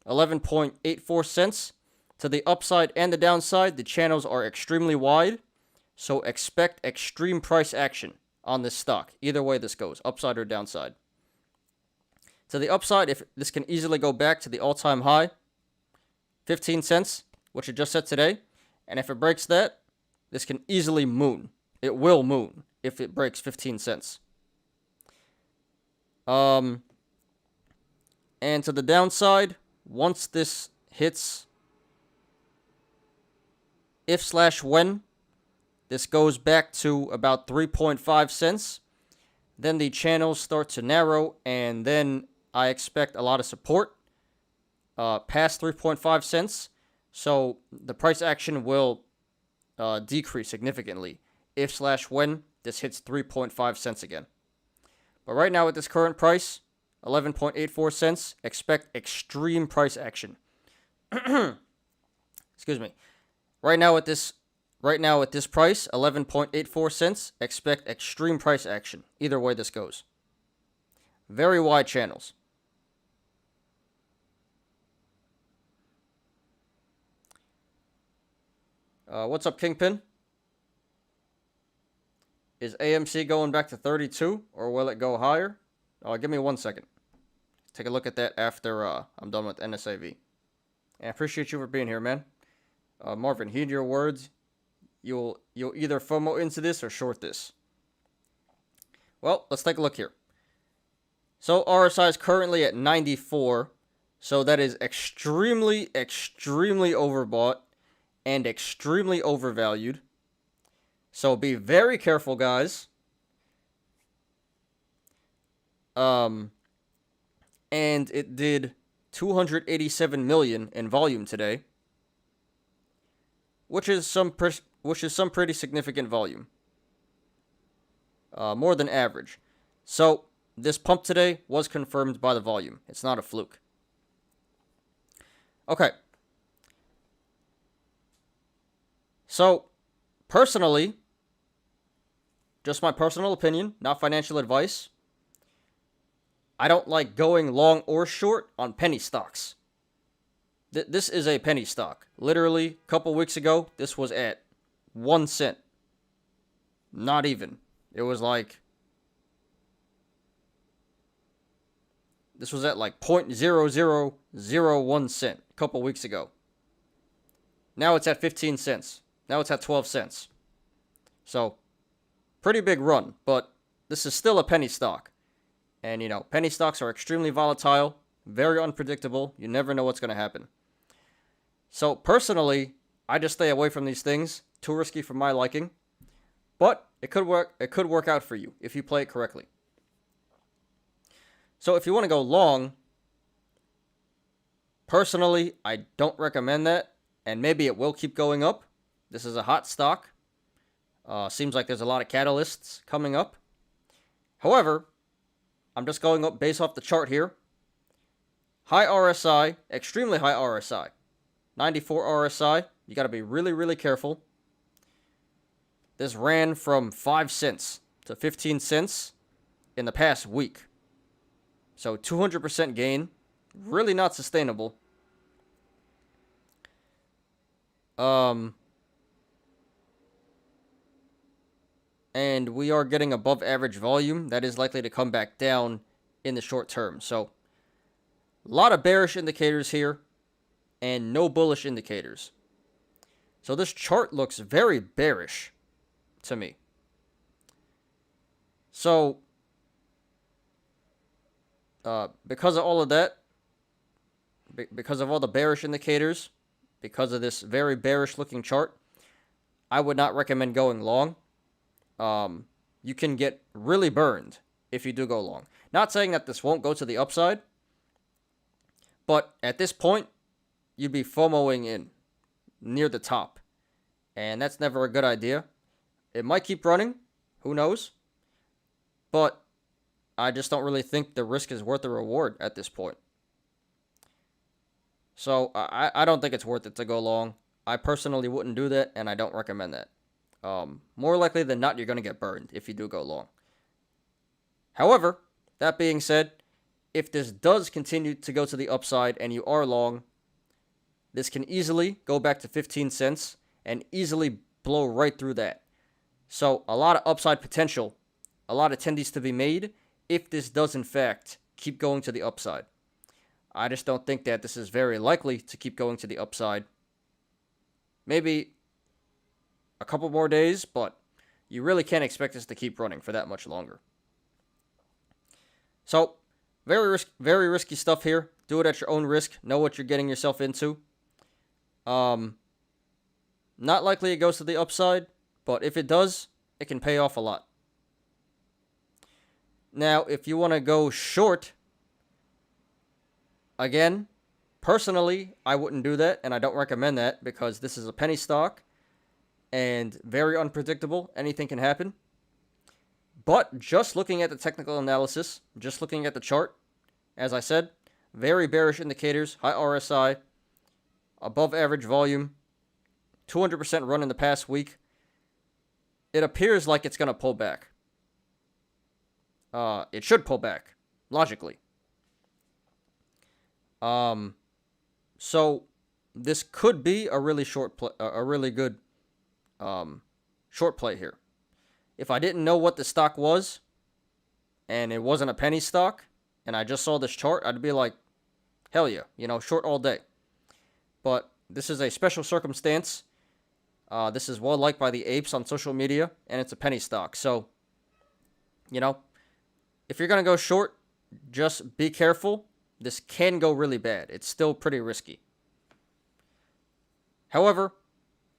11.84 cents, to the upside and the downside, the channels are extremely wide, so expect extreme price action on this stock, either way this goes, upside or downside. To the upside, if this can easily go back to the all-time high, 15 cents, which it just set today, and if it breaks that, this can easily moon. It will moon if it breaks 15 cents. And to the downside, once this hits, if/when this goes back to about 3.5 cents, then the channels start to narrow, and then I expect a lot of support past 3.5 cents. So the price action will decrease significantly if/when this hits 3.5 cents again. But right now at this current price, 11.84 cents, expect extreme price action. Excuse me. Right now at this price, 11.84 cents, expect extreme price action. Either way this goes. Very wide channels. What's up, Kingpin? Is AMC going back to 32, or will it go higher? Give me 1 second. Take a look at that after I'm done with NSAV. And I appreciate you for being here, man. Marvin, heed your words. You'll either FOMO into this or short this. Well, let's take a look here. So RSI is currently at 94. So that is extremely, extremely overbought and extremely overvalued. So be very careful, guys. And it did 287 million in volume today, which is some pretty significant volume. More than average. So this pump today was confirmed by the volume. It's not a fluke. Okay. So, personally, just my personal opinion, not financial advice, I don't like going long or short on penny stocks. This is a penny stock. Literally, a couple weeks ago, this was at 1 cent. Not even. It was like... This was at like 0.0001 cent a couple weeks ago. Now it's at 15 cents. Now it's at 12 cents. So, pretty big run, but this is still a penny stock. And, penny stocks are extremely volatile, very unpredictable. You never know what's going to happen. So, personally, I just stay away from these things. Too risky for my liking. But it could work. It could work out for you if you play it correctly. So, if you want to go long, personally, I don't recommend that. And maybe it will keep going up. This is a hot stock. Seems like there's a lot of catalysts coming up. However, I'm just going up based off the chart here. High RSI, extremely high RSI. 94 RSI. You got to be really, really careful. This ran from 5 cents to 15 cents in the past week. So 200% gain. Really not sustainable. And we are getting above average volume. That is likely to come back down in the short term. So, a lot of bearish indicators here and no bullish indicators. So, this chart looks very bearish to me. So, because of all of that, because of all the bearish indicators, because of this very bearish looking chart, I would not recommend going long. You can get really burned if you do go long. Not saying that this won't go to the upside, But at this point, you'd be FOMOing in near the top. And that's never a good idea. It might keep running. Who knows? But I just don't really think the risk is worth the reward at this point. So I don't think it's worth it to go long. I personally wouldn't do that, and I don't recommend that. More likely than not, you're going to get burned if you do go long. However, that being said, if this does continue to go to the upside and you are long, this can easily go back to 15 cents and easily blow right through that. So a lot of upside potential, a lot of tendies to be made if this does in fact keep going to the upside. I just don't think that this is very likely to keep going to the upside. Maybe a couple more days, but you really can't expect this to keep running for that much longer. So, very risky stuff here. Do it at your own risk. Know what you're getting yourself into. Not likely it goes to the upside, but if it does, it can pay off a lot. Now, if you want to go short, again, personally, I wouldn't do that, and I don't recommend that because this is a penny stock and very unpredictable. Anything can happen. But just looking at the technical analysis, just looking at the chart, as I said, very bearish indicators, high RSI, above average volume, 200% run in the past week. It appears like it's going to pull back. It should pull back, logically. So this could be a really really good short play here. If I didn't know what the stock was, and it wasn't a penny stock, and I just saw this chart, I'd be like, hell yeah, short all day. But this is a special circumstance. This is well liked by the apes on social media, and it's a penny stock. So, if you're going to go short, just be careful. This can go really bad. It's still pretty risky. However,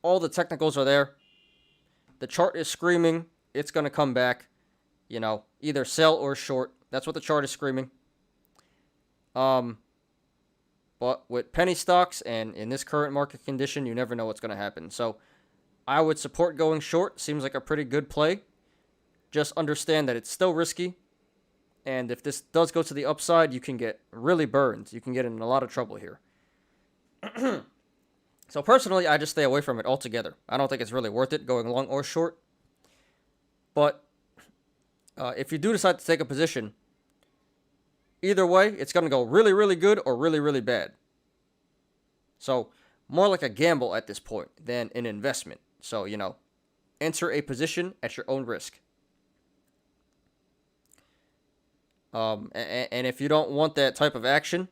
all the technicals are there. The chart is screaming it's going to come back. Either sell or short. That's what the chart is screaming. But with penny stocks and in this current market condition, you never know what's going to happen. So I would support going short. Seems like a pretty good play. Just understand that it's still risky. And if this does go to the upside, you can get really burned. You can get in a lot of trouble here. So personally, I just stay away from it altogether. I don't think it's really worth it going long or short. But if you do decide to take a position, either way, it's going to go really, really good or really, really bad. So more like a gamble at this point than an investment. So, enter a position at your own risk. And if you don't want that type of action,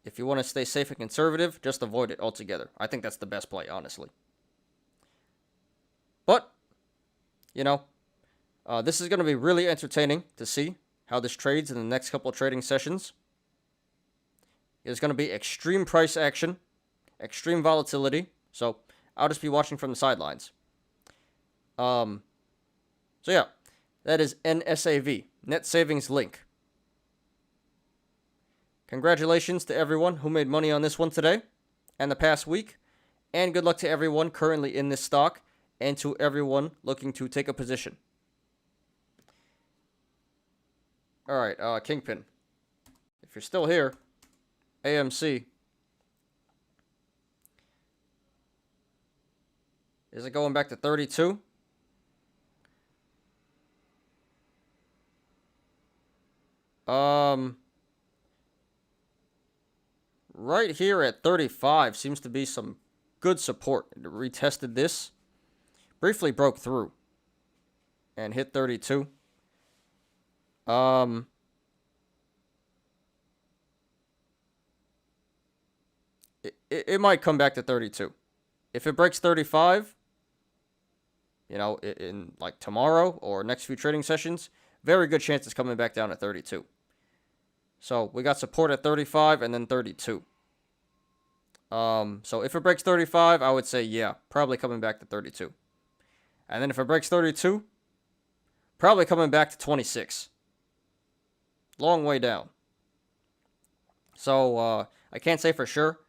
if you want to stay safe and conservative, just avoid it altogether. I think that's the best play, honestly. But, this is going to be really entertaining to see how this trades in the next couple of trading sessions. There's going to be extreme price action, extreme volatility. So I'll just be watching from the sidelines. So yeah, that is NSAV, Net Savings Link. Congratulations to everyone who made money on this one today and the past week. And good luck to everyone currently in this stock and to everyone looking to take a position. All right, Kingpin. If you're still here, AMC. Is it going back to 32? Right here at 35 seems to be some good support. It retested this. Briefly broke through. And hit 32. It might come back to 32. If it breaks 35, in like tomorrow or next few trading sessions, very good chance it's coming back down to 32. So we got support at 35 and then 32. So if it breaks 35, I would say, yeah, probably coming back to 32. And then if it breaks 32, probably coming back to 26. Long way down. So I can't say for sure,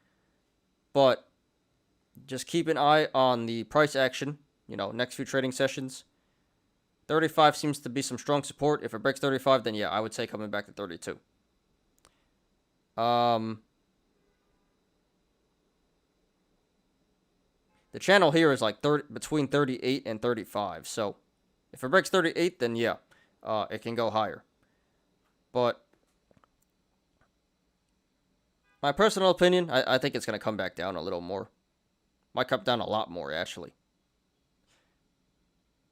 but just keep an eye on the price action, next few trading sessions. 35 seems to be some strong support. If it breaks 35, then yeah, I would say coming back to 32. The channel here is like between 38 and 35. So if it breaks 38, then yeah, it can go higher. But my personal opinion, I think it's going to come back down a little more. Might come down a lot more, actually.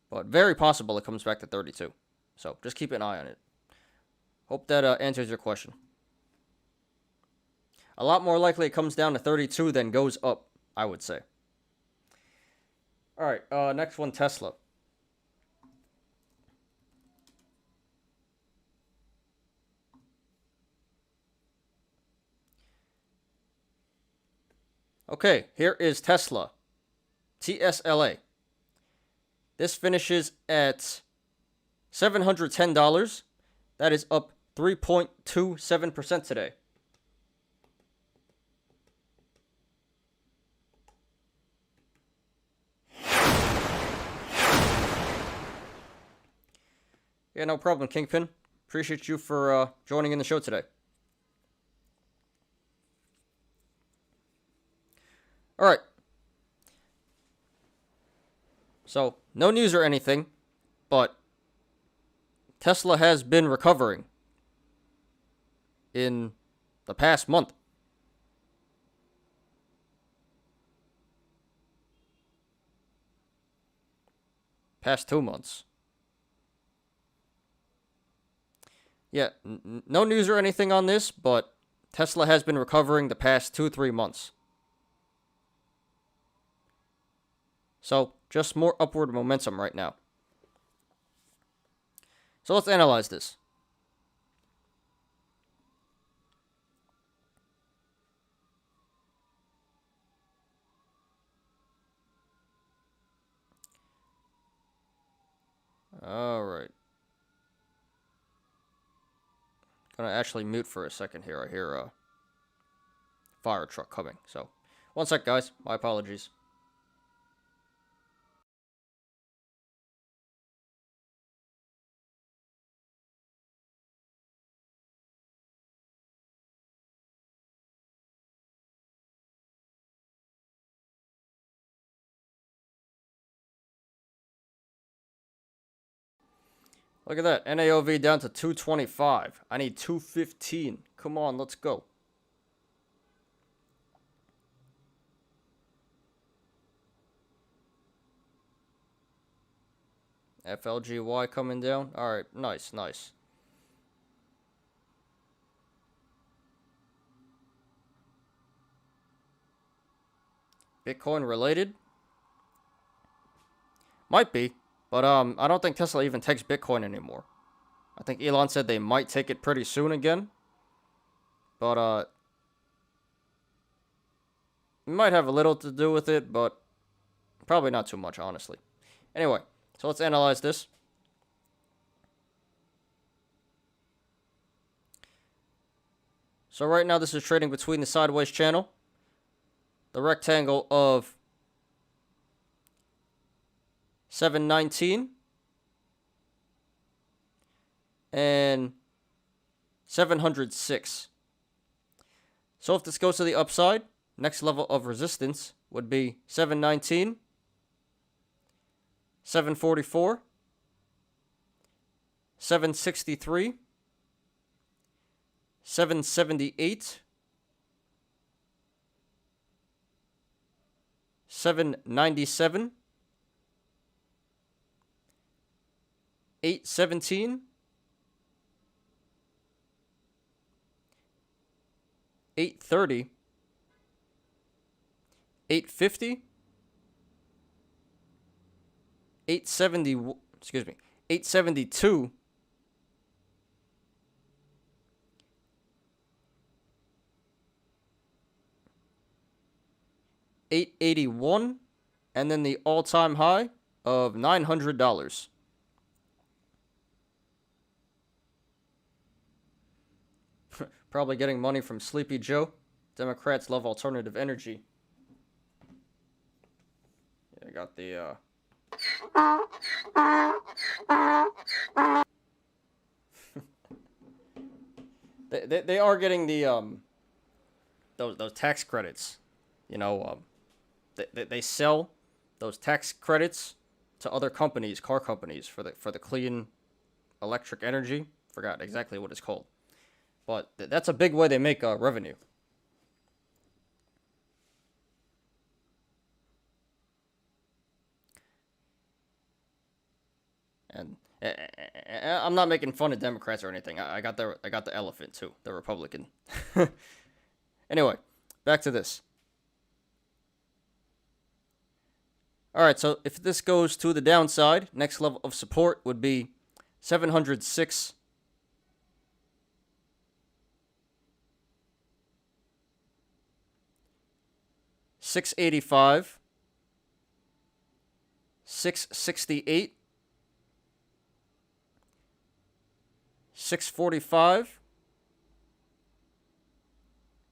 But very possible it comes back to 32. So just keep an eye on it. Hope that answers your question. A lot more likely it comes down to 32 than goes up, I would say. All right, next one, Tesla. Okay, here is Tesla. TSLA. This finishes at $710. That is up 3.27% today. Yeah, no problem, Kingpin. Appreciate you for joining in the show today. All right. So, no news or anything, but Tesla has been recovering in the past month. Past 2 months. Yeah, no news or anything on this, but Tesla has been recovering the past 2-3 months. So, just more upward momentum right now. So let's analyze this. All right. Gonna actually mute for a second here. I hear a fire truck coming. So, one sec, guys. My apologies. Look at that. NAOV down to 225. I need 215. Come on, let's go. FLGY coming down. All right, nice, nice. Bitcoin related? Might be, but I don't think Tesla even takes Bitcoin anymore. I think Elon said they might take it pretty soon again. But it might have a little to do with it, but probably not too much, honestly. Anyway, so let's analyze this. So right now this is trading between the sideways channel, the rectangle of 719 and 706. So if this goes to the upside, next level of resistance would be 719, 744, 763, 778, 797, 817, 830, 850, 872, 881, and then the all-time high of $900. Probably getting money from Sleepy Joe. Democrats love alternative energy. Yeah, I got the they are getting the those tax credits. You know, they sell those tax credits to other companies, car companies, for the clean electric energy. Forgot exactly what it's called, but that's a big way they make revenue. And I'm not making fun of Democrats or anything. I got the elephant too, the Republican. Anyway, back to this. All right, so if this goes to the downside, next level of support would be 706. 685. 668. 645.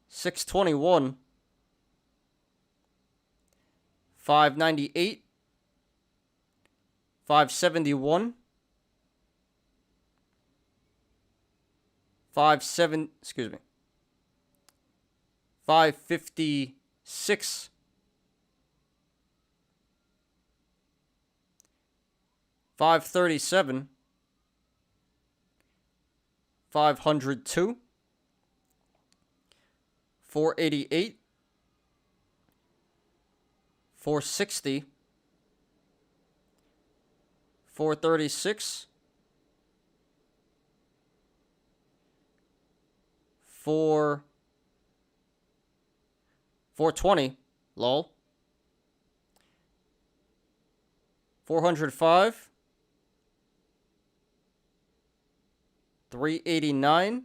621. 598. 571. 556. 537. 502. 488. 460. 436. 420. Lol. 405. 389.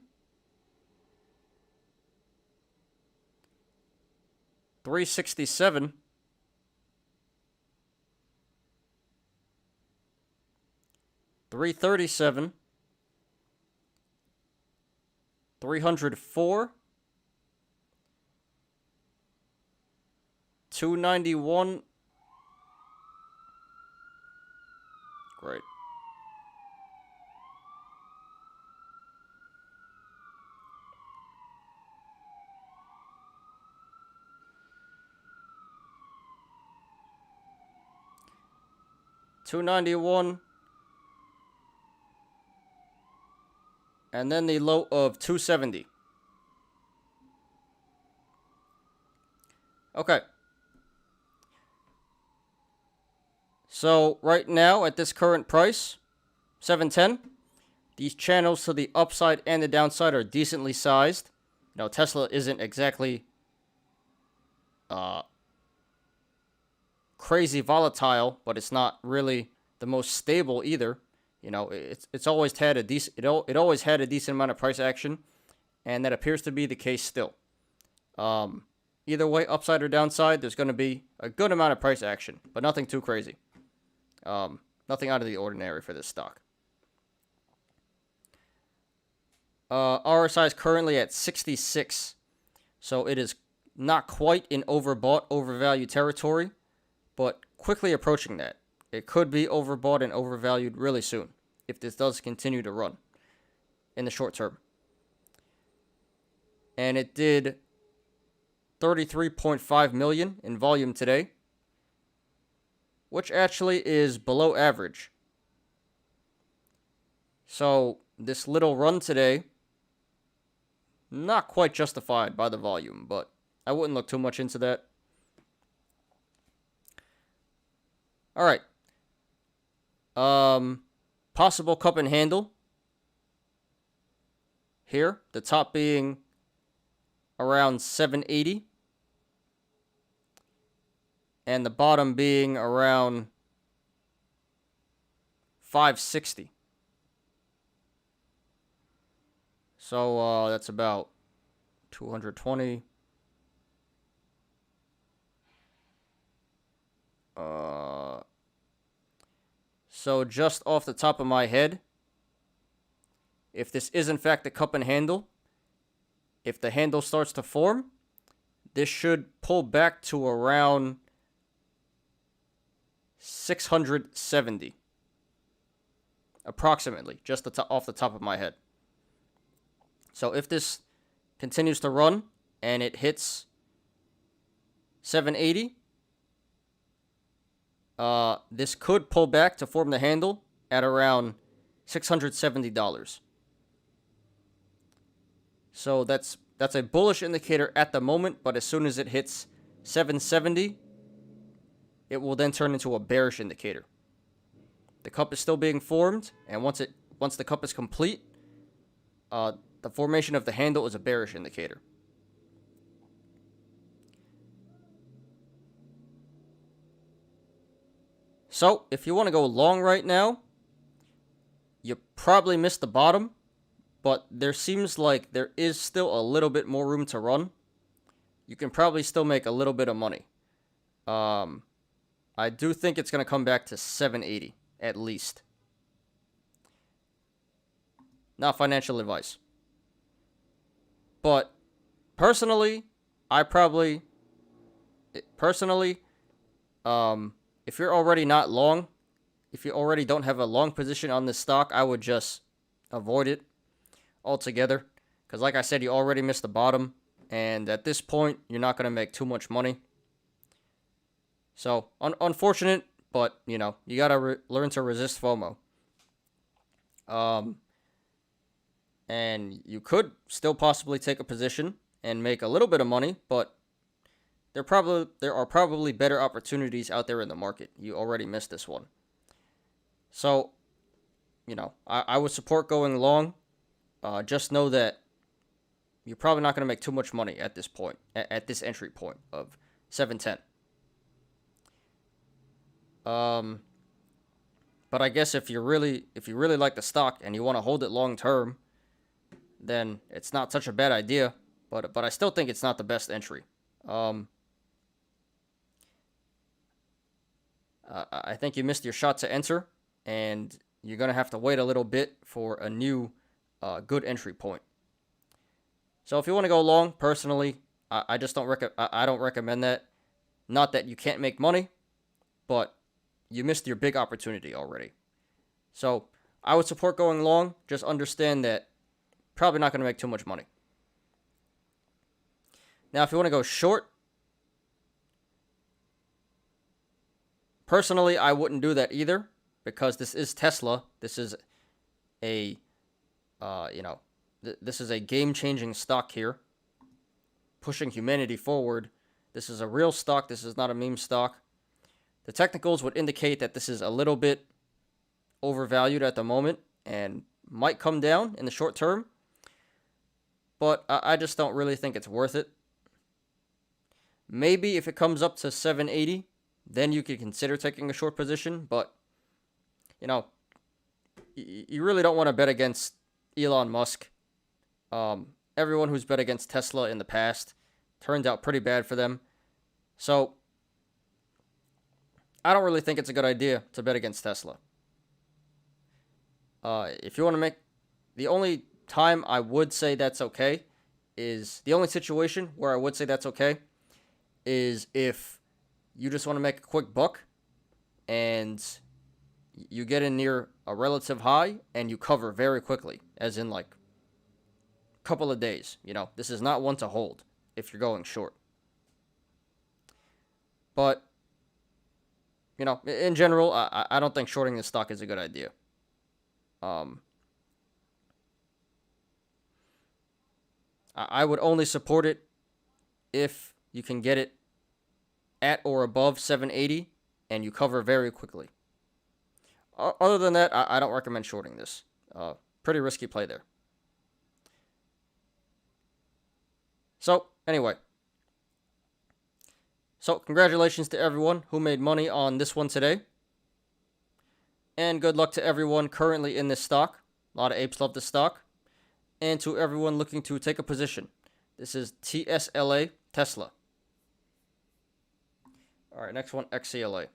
367. 337. 304. 291. Great. $291. And then the low of 270. Okay. So right now at this current price, 710, these channels to the upside and the downside are decently sized. You know, Tesla isn't exactly crazy volatile, but it's not really the most stable either. You know, it's always had a decent it always had a decent amount of price action, and that appears to be the case still. Either way, upside or downside, there's going to be a good amount of price action, but nothing too crazy. Nothing out of the ordinary for this stock. RSI is currently at 66, so it is not quite in overbought, overvalued territory, but quickly approaching that. It could be overbought and overvalued really soon if this does continue to run in the short term. And it did 33.5 million in volume today, which actually is below average. So this little run today, not quite justified by the volume, but I wouldn't look too much into that. All right. Possible cup and handle. Here, the top being around 780. And the bottom being around 560. So that's about 220. So just off the top of my head, if this is in fact a cup and handle, if the handle starts to form, this should pull back to around 670. Approximately, just off the top of my head. So if this continues to run and it hits 780, this could pull back to form the handle at around $670. So that's a bullish indicator at the moment, but as soon as it hits 770, it will then turn into a bearish indicator. The cup is still being formed, and once the cup is complete, the formation of the handle is a bearish indicator. So, if you want to go long right now, you probably missed the bottom, but there seems like there is still a little bit more room to run. You can probably still make a little bit of money. I do think it's going to come back to 780 at least. Not financial advice. But personally, if you're already not long, if you already don't have a long position on this stock, I would just avoid it altogether. Because like I said, you already missed the bottom. And at this point, you're not going to make too much money. So, unfortunate, but, you know, you got to learn to resist FOMO. And you could still possibly take a position and make a little bit of money, but there are probably better opportunities out there in the market. You already missed this one. So, you know, I would support going long. Just know that you're probably not going to make too much money at this point, at this entry point of 710. But I guess if you really like the stock and you want to hold it long term, then it's not such a bad idea. But I still think it's not the best entry. I think you missed your shot to enter, and you're gonna have to wait a little bit for a new good entry point. So if you want to go long, personally, I just don't recommend that. Not that you can't make money, but you missed your big opportunity already. So I would support going long. Just understand that probably not going to make too much money. Now, if you want to go short, personally, I wouldn't do that either, because this is Tesla. This is a, this is a game-changing stock here, pushing humanity forward. This is a real stock. This is not a meme stock. The technicals would indicate that this is a little bit overvalued at the moment and might come down in the short term, but I just don't really think it's worth it. Maybe if it comes up to 780, then you could consider taking a short position, but, you know, you really don't want to bet against Elon Musk. Everyone who's bet against Tesla in the past turned out pretty bad for them. So I don't really think it's a good idea to bet against Tesla. If you want to make, the only time I would say that's okay is, the only situation where I would say that's okay is if you just want to make a quick buck and you get in near a relative high and you cover very quickly, as in like a couple of days. You know, this is not one to hold if you're going short. But, you know, in general, I don't think shorting this stock is a good idea. I would only support it if you can get it at or above 780 and you cover very quickly. Other than that, I don't recommend shorting this. Pretty risky play there. So, anyway. So, congratulations to everyone who made money on this one today. And good luck to everyone currently in this stock. A lot of apes love this stock. And to everyone looking to take a position. This is TSLA Tesla. All right, next one, XELA.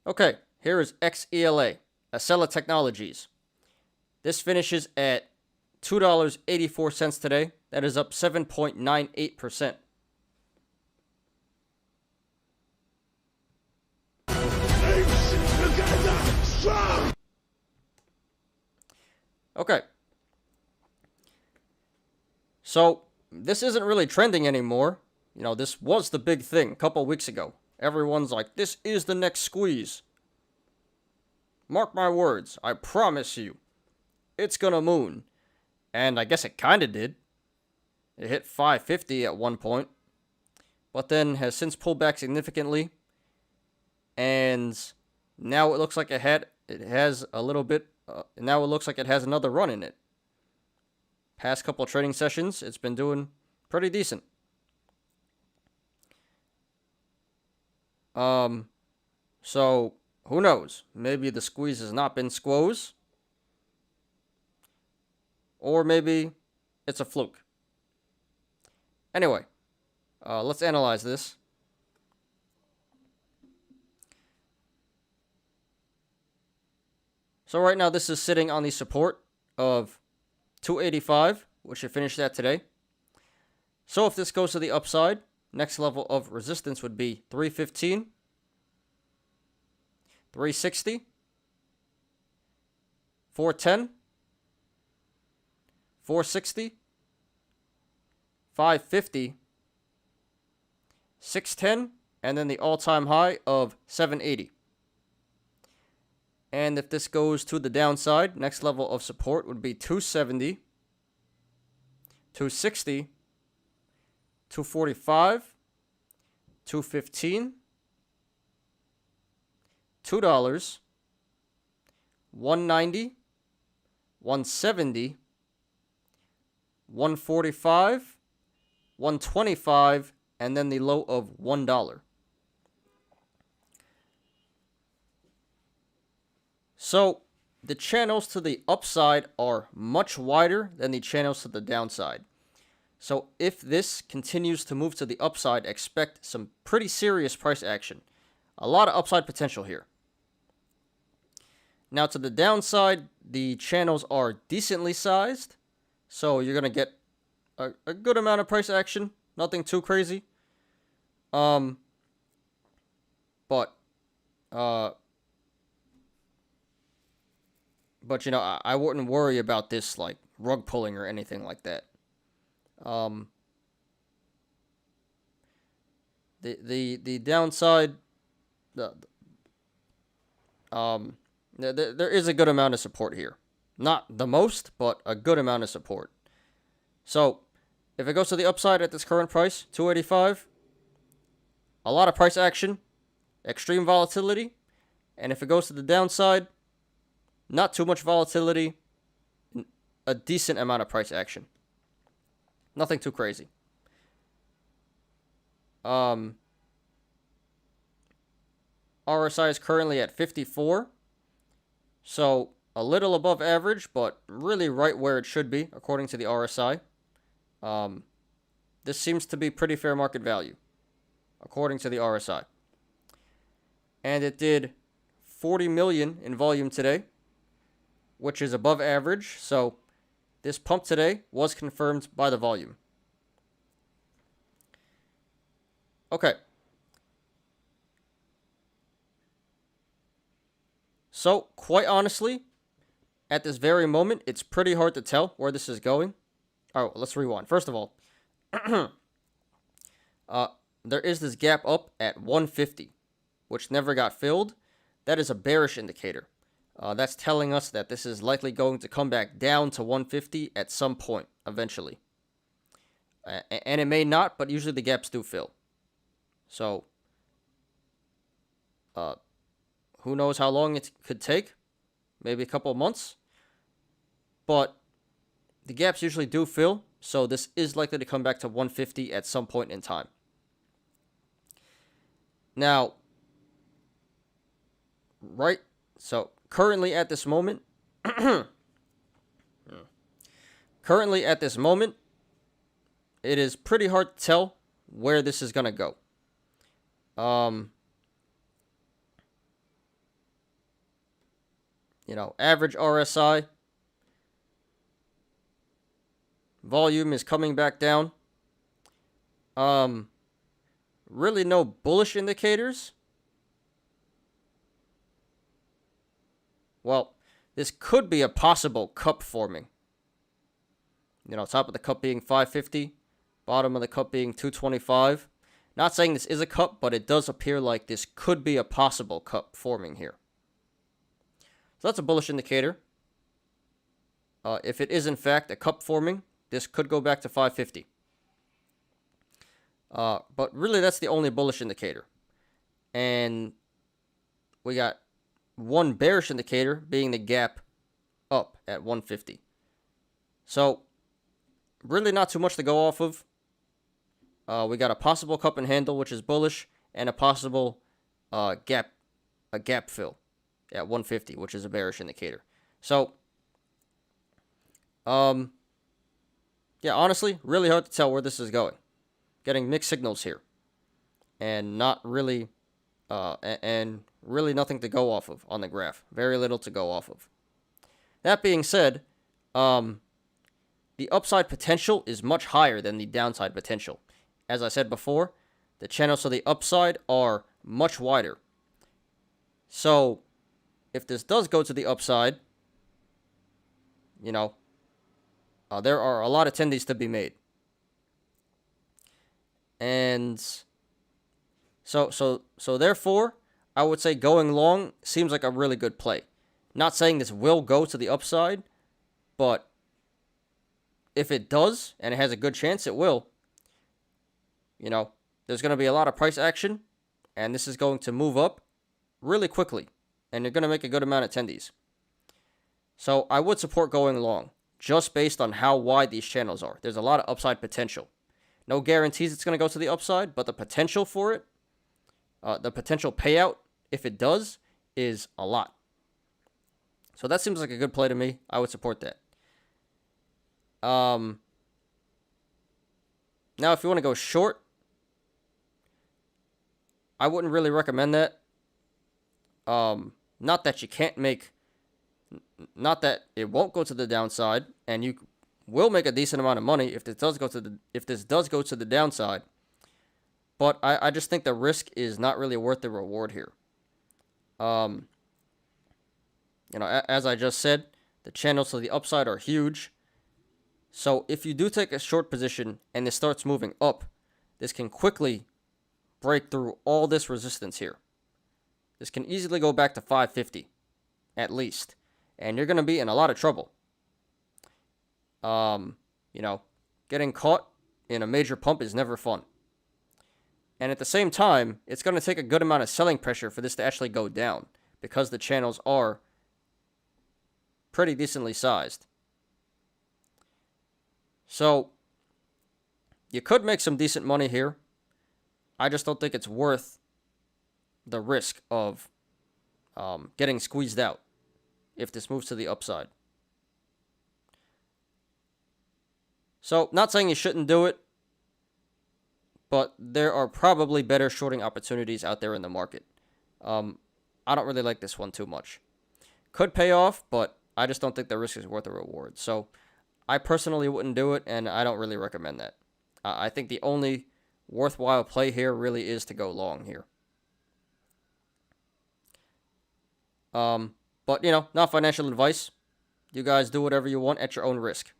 Okay, here is XELA, XELA Technologies. This finishes at $2.84 today. That is up 7.98%. Okay. So, this isn't really trending anymore. You know, this was the big thing a couple weeks ago. Everyone's like, this is the next squeeze. Mark my words, I promise you, it's gonna moon. And I guess it kinda did. It hit 550 at one point, but then has since pulled back significantly. And now it looks like it has a little bit, now it looks like it has another run in it. Past couple trading sessions, it's been doing pretty decent. So who knows? Maybe the squeeze has not been squoze, or maybe it's a fluke. Anyway, let's analyze this. So right now this is sitting on the support of 285, which it finished at today. So if this goes to the upside, next level of resistance would be 315, 360, 410, 460, 550, 610, and then the all-time high of 780. And if this goes to the downside, next level of support would be 270, 260, 245, 215, $2, 190, 170, 145, 125, and then the low of $1. So the channels to the upside are much wider than the channels to the downside. So if this continues to move to the upside, expect some pretty serious price action. A lot of upside potential here. Now to the downside, the channels are decently sized. So you're going to get a good amount of price action. Nothing too crazy. But you know, I wouldn't worry about this like rug pulling or anything like that. The downside, there is a good amount of support here. Not the most, but a good amount of support. So if it goes to the upside at this current price, 285, a lot of price action, extreme volatility, and if it goes to the downside, not too much volatility, a decent amount of price action. Nothing too crazy. RSI is currently at 54. So a little above average, but really right where it should be, according to the RSI. This seems to be pretty fair market value, according to the RSI. And it did 40 million in volume today, which is above average. So this pump today was confirmed by the volume. Okay. So, quite honestly, at this very moment, it's pretty hard to tell where this is going. All right, let's rewind. First of all, there is this gap up at 150, which never got filled. That is a bearish indicator. That's telling us that this is likely going to come back down to 150 at some point, eventually. And it may not, but usually the gaps do fill. So, who knows how long it could take? Maybe a couple of months. But the gaps usually do fill, so this is likely to come back to 150 at some point in time. Now, so currently at this moment, it is pretty hard to tell where this is going to go. You know, average RSI Volume is coming back down. Really no bullish indicators. Well, this could be a possible cup forming. You know, top of the cup being 550, bottom of the cup being 225. Not saying this is a cup, but it does appear like this could be a possible cup forming here. So that's a bullish indicator. If it is in fact a cup forming, this could go back to 550. But really that's the only bullish indicator. And we got one bearish indicator being the gap up at 150. So really not too much to go off of. We got a possible cup and handle, which is bullish, and a possible gap fill at 150, which is a bearish indicator. So, yeah, honestly, really hard to tell where this is going. Getting mixed signals here, and not really, and really nothing to go off of on the graph. Very little to go off of. That being said, the upside potential is much higher than the downside potential. As I said before, the channels to the upside are much wider. So, if this does go to the upside, you know, there are a lot of tendies to be made. And so therefore, I would say going long seems like a really good play. Not saying this will go to the upside, but if it does, and it has a good chance it will, you know, there's going to be a lot of price action, and this is going to move up really quickly, and you're going to make a good amount of tendies. So I would support going long, just based on how wide these channels are. There's a lot of upside potential. No guarantees it's going to go to the upside, but the potential for it, the potential payout, if it does, is a lot. So that seems like a good play to me. I would support that. Now, if you want to go short, I wouldn't really recommend that. Not that you can't make, not that it won't go to the downside, and you will make a decent amount of money if this does go to the downside. But I just think the risk is not really worth the reward here. You know, as I just said, the channels to the upside are huge. So if you do take a short position and this starts moving up, this can quickly break through all this resistance here. This can easily go back to 550, at least. And you're going to be in a lot of trouble. You know, getting caught in a major pump is never fun. And at the same time, it's going to take a good amount of selling pressure for this to actually go down, because the channels are pretty decently sized. So, you could make some decent money here. I just don't think it's worth the risk of getting squeezed out if this moves to the upside. So, not saying you shouldn't do it, but there are probably better shorting opportunities out there in the market. I don't really like this one too much. Could pay off, but I just don't think the risk is worth the reward. So, I personally wouldn't do it, and I don't really recommend that. I think the only worthwhile play here really is to go long here. But, you know, not financial advice. You guys do whatever you want at your own risk.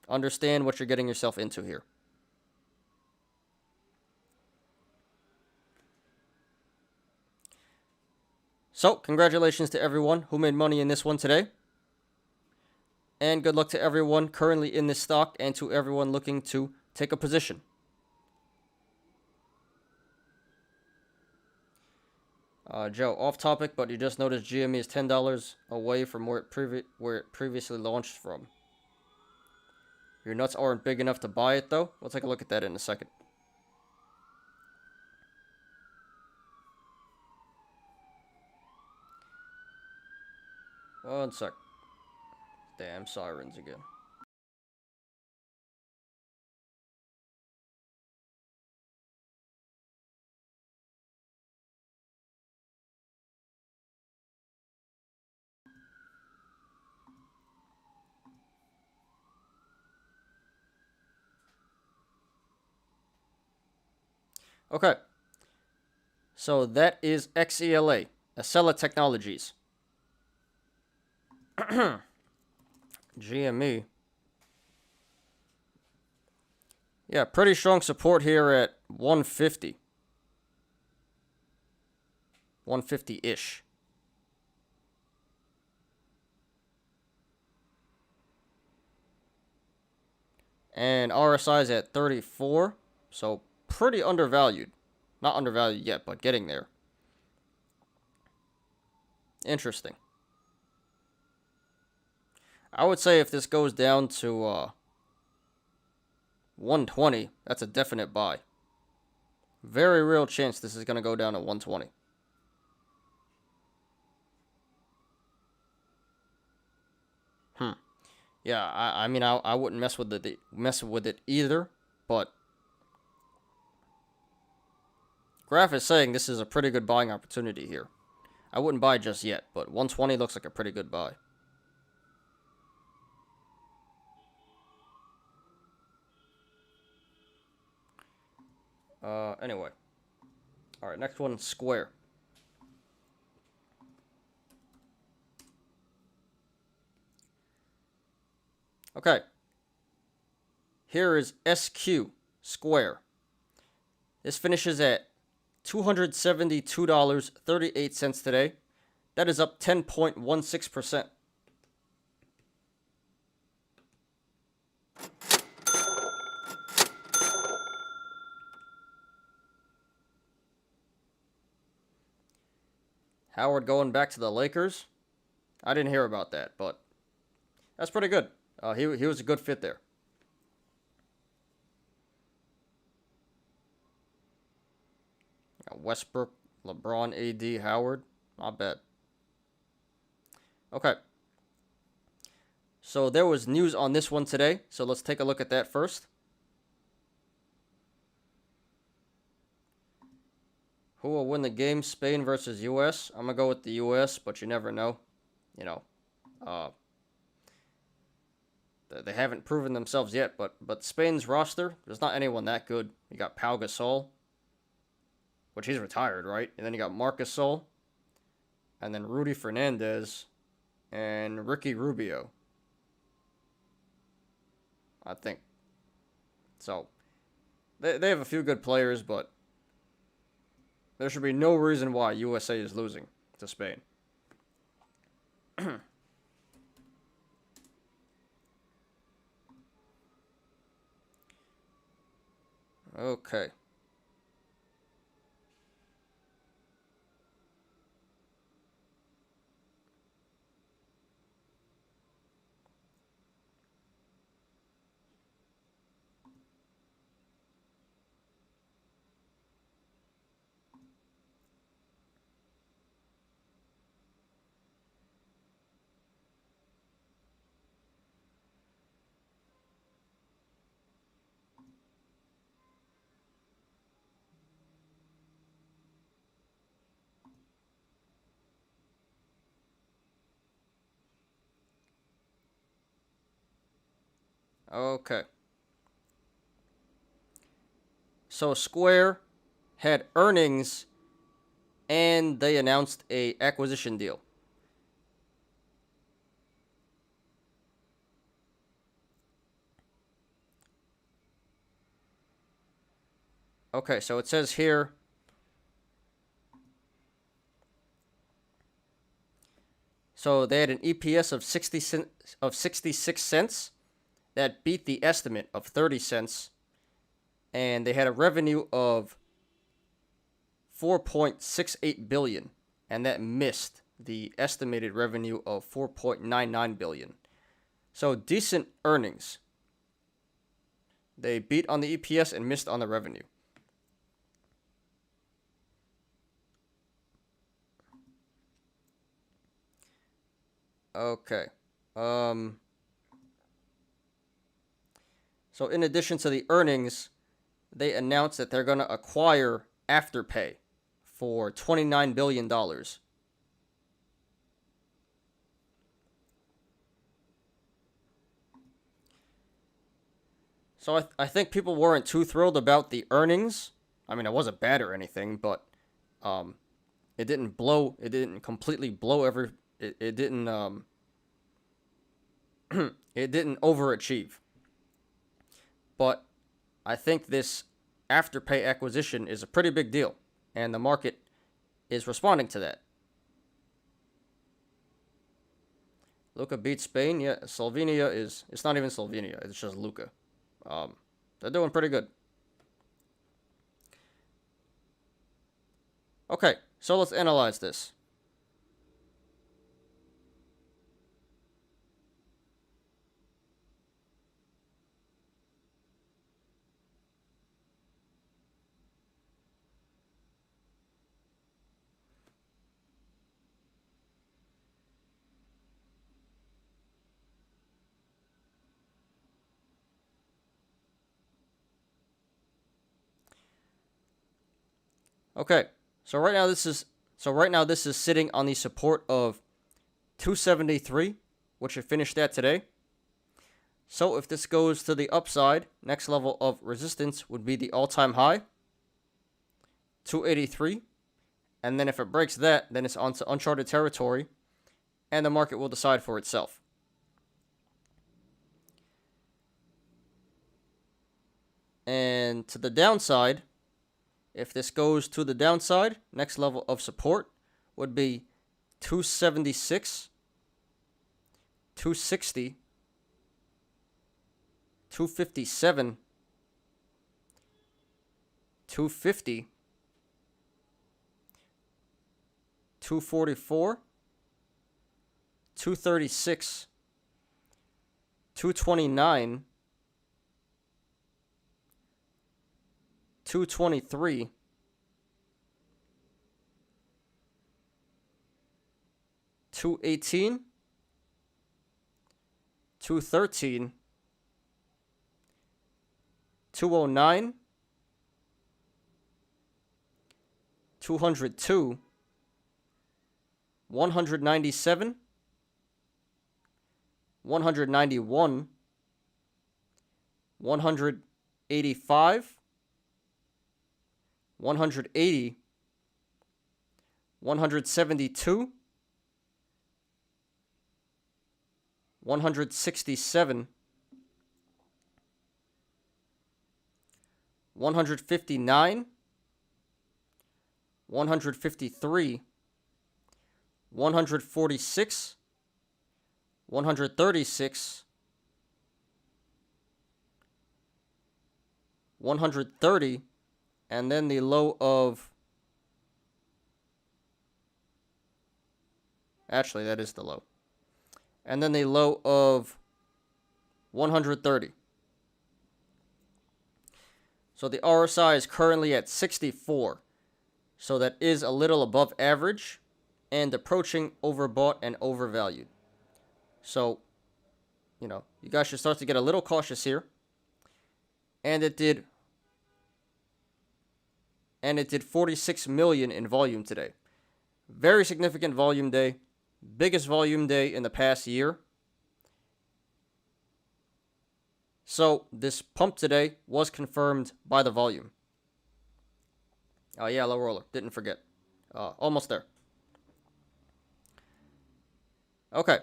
Understand what you're getting yourself into here. So, congratulations to everyone who made money in this one today. And good luck to everyone currently in this stock and to everyone looking to take a position. Joe, off topic, but you just noticed GME is $10 away from where it previously launched from. Your nuts aren't big enough to buy it, though. We'll take a look at that in a second. One sec. Damn sirens again. Okay. So that is XELA Technologies. GME. Yeah, pretty strong support here at 150. 150-ish. And RSI is at 34, so pretty undervalued. Not undervalued yet, but getting there. Interesting. I would say if this goes down to 120, that's a definite buy. Very real chance this is going to go down to 120. Yeah, I mean I wouldn't mess with it either, but Graph is saying this is a pretty good buying opportunity here. I wouldn't buy just yet, but 120 looks like a pretty good buy. Anyway. All right, next one, Square. Okay. Here is SQ, Square. This finishes at $272.38 today. That is up 10.16%. Howard going back to the Lakers. I didn't hear about that, but that's pretty good. He was a good fit there. Westbrook, LeBron, AD, Howard. Not bad. Okay. So there was news on this one today. So let's take a look at that first. Who will win the game? Spain versus U.S. I'm going to go with the U.S., but you never know. You know, they haven't proven themselves yet, but Spain's roster, there's not anyone that good. You got Pau Gasol, which he's retired, right? And then you got Marc Gasol, and then Rudy Fernandez, and Ricky Rubio, I think. So, they have a few good players, but there should be no reason why USA is losing to Spain. Okay. Okay. So Square had earnings and they announced a acquisition deal. Okay, so it says here so they had an EPS of 66 cents that beat the estimate of 30 cents and they had a revenue of 4.68 billion and that missed the estimated revenue of 4.99 billion. So decent earnings. They beat on the EPS and missed on the revenue. Okay. So in addition to the earnings, they announced that they're going to acquire Afterpay for $29 billion. So I think people weren't too thrilled about the earnings, I mean, it wasn't bad or anything, but it didn't blow. It didn't completely blow every. It didn't it didn't overachieve. But I think this Afterpay acquisition is a pretty big deal, and the market is responding to that. Luca beats Spain. Yeah, Slovenia is. It's not even Slovenia. It's just Luca. They're doing pretty good. Okay, so let's analyze this. Okay, so right now this is sitting on the support of 273, which it finished at today. So if this goes to the upside, next level of resistance would be the all-time high, 283. And then if it breaks that, then it's onto uncharted territory, and the market will decide for itself. And to the downside, if this goes to the downside, next level of support would be 276, 260, 257, 250, 244, 236, 229, 223, 218, 213, 209, 202, 197, 191, 185, 180, 172, 167, 159, 153, 146, 136, 130, and then the low of... Actually, that is the low. And then the low of 130. So the RSI is currently at 64. So that is a little above average and approaching overbought and overvalued. So, you guys should start to get a little cautious here. And it did 46 million in volume today. Very significant volume day. Biggest volume day in the past year. So this pump today was confirmed by the volume. Yeah, low roller. Didn't forget. Almost there. Okay.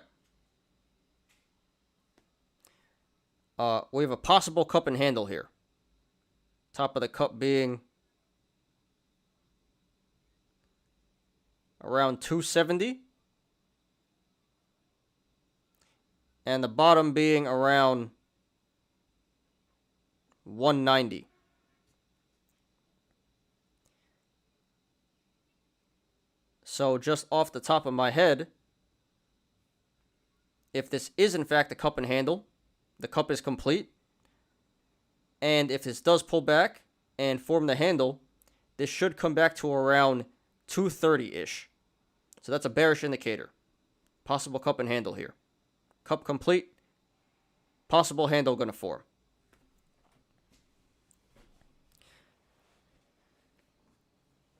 We have a possible cup and handle here. Top of the cup being around 270. And the bottom being around 190. So just off the top of my head, if this is in fact a cup and handle, the cup is complete. And if this does pull back and form the handle, this should come back to around 230-ish. So that's a bearish indicator. Possible cup and handle here. Cup complete. Possible handle going to form.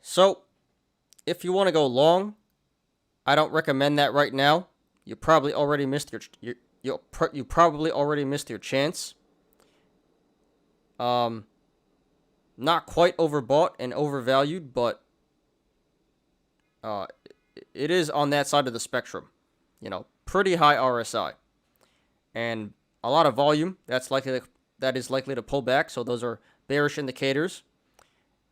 So, if you want to go long, I don't recommend that right now. You probably already missed your chance. not quite overbought and overvalued, but it is on that side of the spectrum. You know, pretty high RSI and a lot of volume. That is likely to pull back. So those are bearish indicators.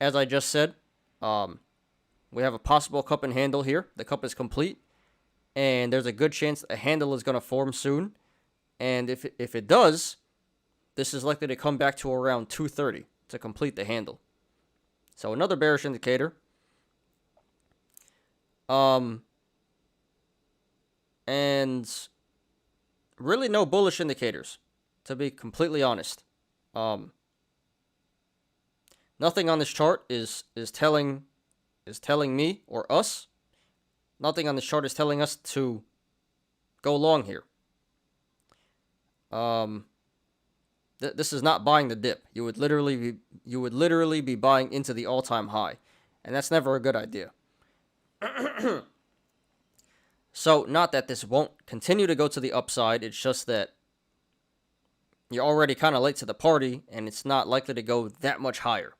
As I just said, we have a possible cup and handle here. The cup is complete, and there's a good chance a handle is going to form soon. And if it does, this is likely to come back to around 230 to complete the handle. So another bearish indicator. And really no bullish indicators, to be completely honest. Nothing on this chart is telling me or us. Nothing on this chart is telling us to go long here. This is not buying the dip. You would literally be buying into the all-time high, and that's never a good idea. So, not that this won't continue to go to the upside, it's just that you're already kind of late to the party, and it's not likely to go that much higher,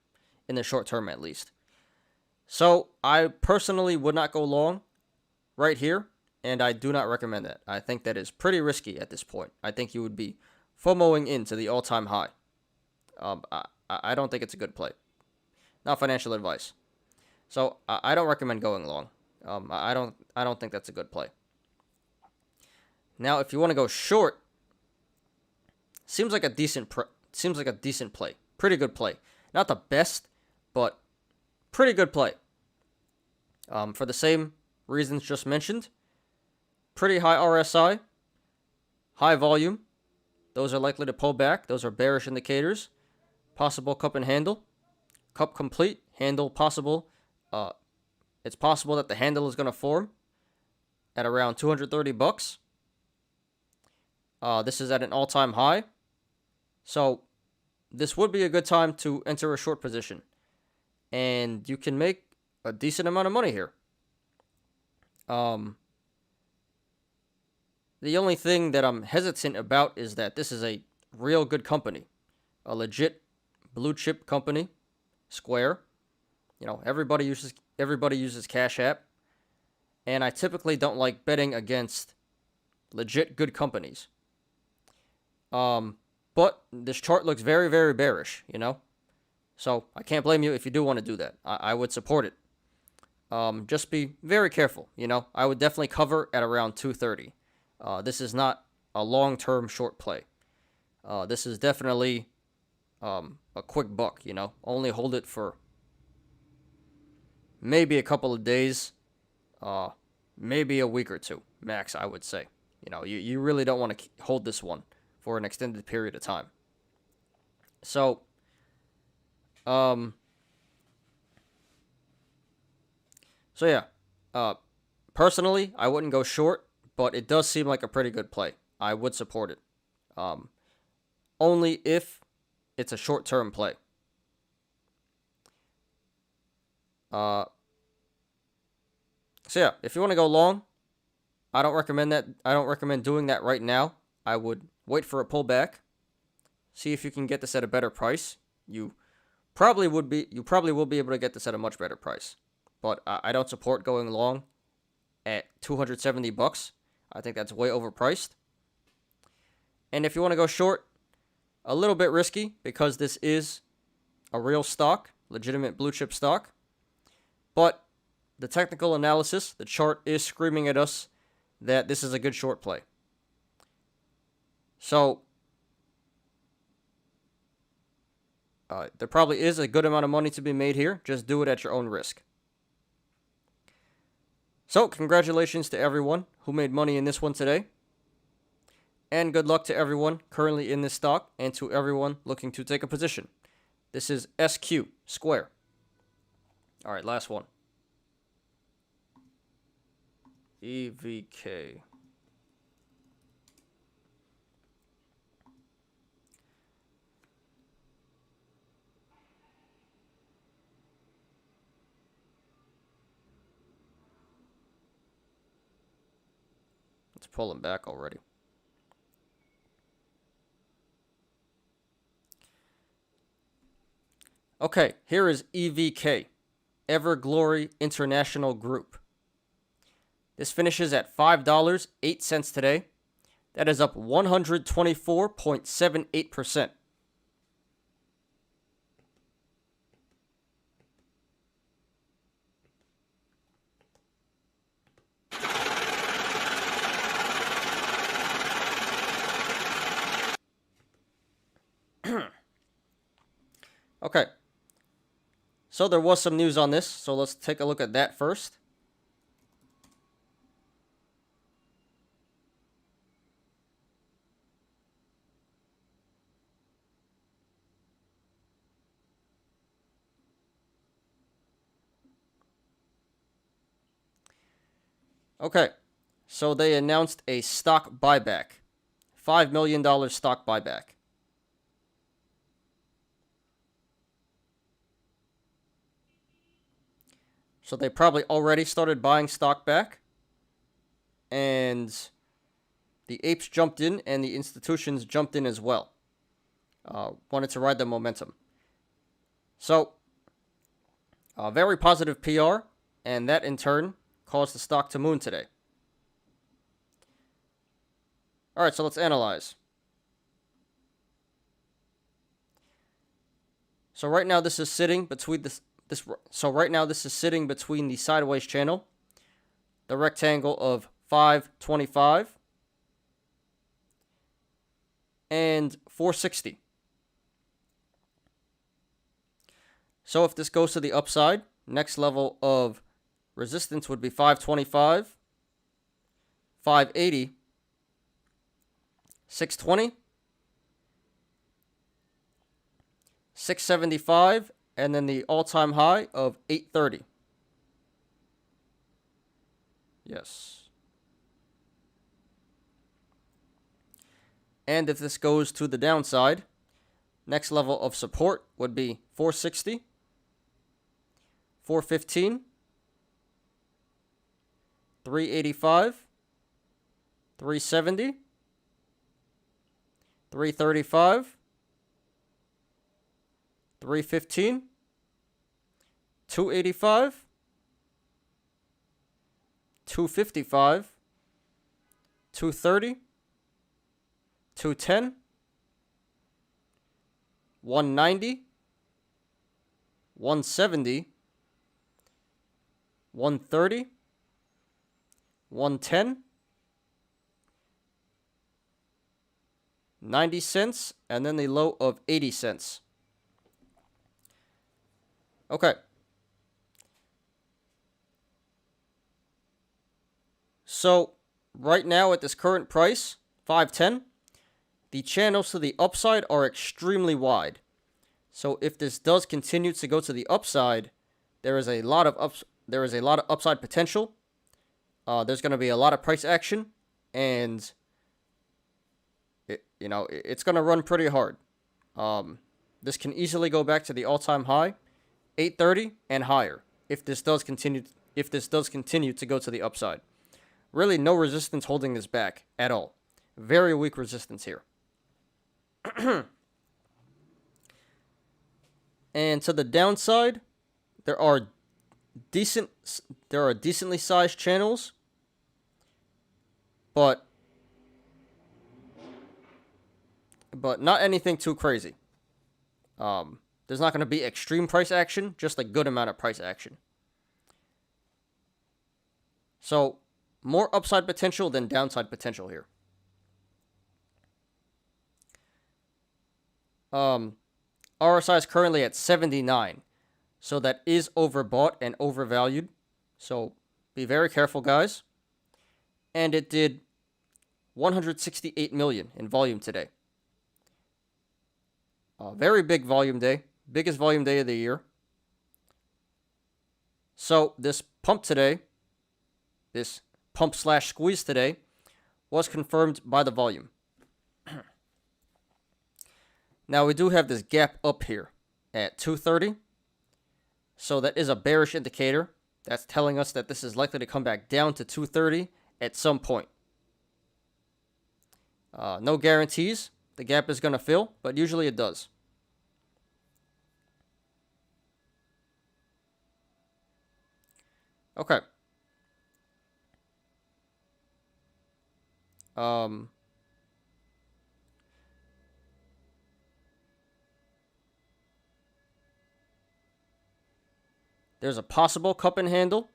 in the short term at least. So, I personally would not go long right here, and I do not recommend that. I think that is pretty risky at this point. I think you would be FOMOing into the all-time high. I don't think it's a good play. Not financial advice. So, I don't recommend going long. I don't think that's a good play. Now, if you want to go short, seems like a decent play. Pretty good play. Not the best, but pretty good play. For the same reasons just mentioned, pretty high RSI, high volume. Those are likely to pull back. Those are bearish indicators. Possible cup and handle. Cup complete. Handle possible. It's possible that the handle is going to form at around $230. This is at an all-time high. So this would be a good time to enter a short position. And you can make a decent amount of money here. The only thing that I'm hesitant about is that this is a real good company. A legit blue chip company. Square. You know, everybody uses Cash App, and I typically don't like betting against legit good companies. But this chart looks very, very bearish, you know? So I can't blame you if you do want to do that. I would support it. Just be very careful, you know? I would definitely cover at around 230. This is not a long-term short play. This is definitely a quick buck, you know? Only hold it for maybe a couple of days, maybe a week or two, max, I would say. You know, you really don't want to hold this one for an extended period of time. So, personally, I wouldn't go short, but it does seem like a pretty good play. I would support it. Only if it's a short-term play. So yeah, if you want to go long, I don't recommend that. I don't recommend doing that right now. I would wait for a pullback. See if you can get this at a better price. You probably will be able to get this at a much better price. But I don't support going long at $270. I think that's way overpriced. And if you want to go short, a little bit risky because this is a real stock, legitimate blue chip stock. But the technical analysis, the chart is screaming at us that this is a good short play. So, there probably is a good amount of money to be made here. Just do it at your own risk. So, congratulations to everyone who made money in this one today. And good luck to everyone currently in this stock and to everyone looking to take a position. This is SQ, Square. All right, last one. EVK. Let's pull them back already. Okay, here is EVK, Everglory International Group. This finishes at $5.08 today. That is up 124.78%. Okay. So there was some news on this, so let's take a look at that first. Okay. So they announced a stock buyback. $5 million stock buyback. So they probably already started buying stock back. And the apes jumped in and the institutions jumped in as well. Wanted to ride the momentum. So, very positive PR. And that in turn caused the stock to moon today. Alright, so let's analyze. So right now this is sitting between this is sitting between the sideways channel, the rectangle of 525 and 460. So if this goes to the upside, next level of resistance would be 525, 580, 620, 675, and then the all-time high of 830. Yes. And if this goes to the downside, next level of support would be 460, 415, 385, 370, 335, 315, 285, 255, 230, 210, 190, 170, 130, 110, 90 cents, and then the low of 80 cents. Okay. So, right now at this current price, 510, the channels to the upside are extremely wide. So, if this does continue to go to the upside, there is a lot of upside potential. There's going to be a lot of price action, and it's going to run pretty hard. This can easily go back to the all-time high, 830 and higher, if this does continue to go to the upside. Really no resistance holding this back at all. Very weak resistance here. And to the downside, there are decently sized channels, but not anything too crazy. There's not going to be extreme price action, just a good amount of price action. So, more upside potential than downside potential here. RSI is currently at 79. So that is overbought and overvalued. So be very careful, guys. And it did 168 million in volume today. Very big volume day. Biggest volume day of the year. So this pump today, this pump/squeeze today, was confirmed by the volume. Now we do have this gap up here at 230. So that is a bearish indicator. That's telling us that this is likely to come back down to 230 at some point. No guarantees the gap is going to fill, but usually it does. Okay. There's a possible cup and handle.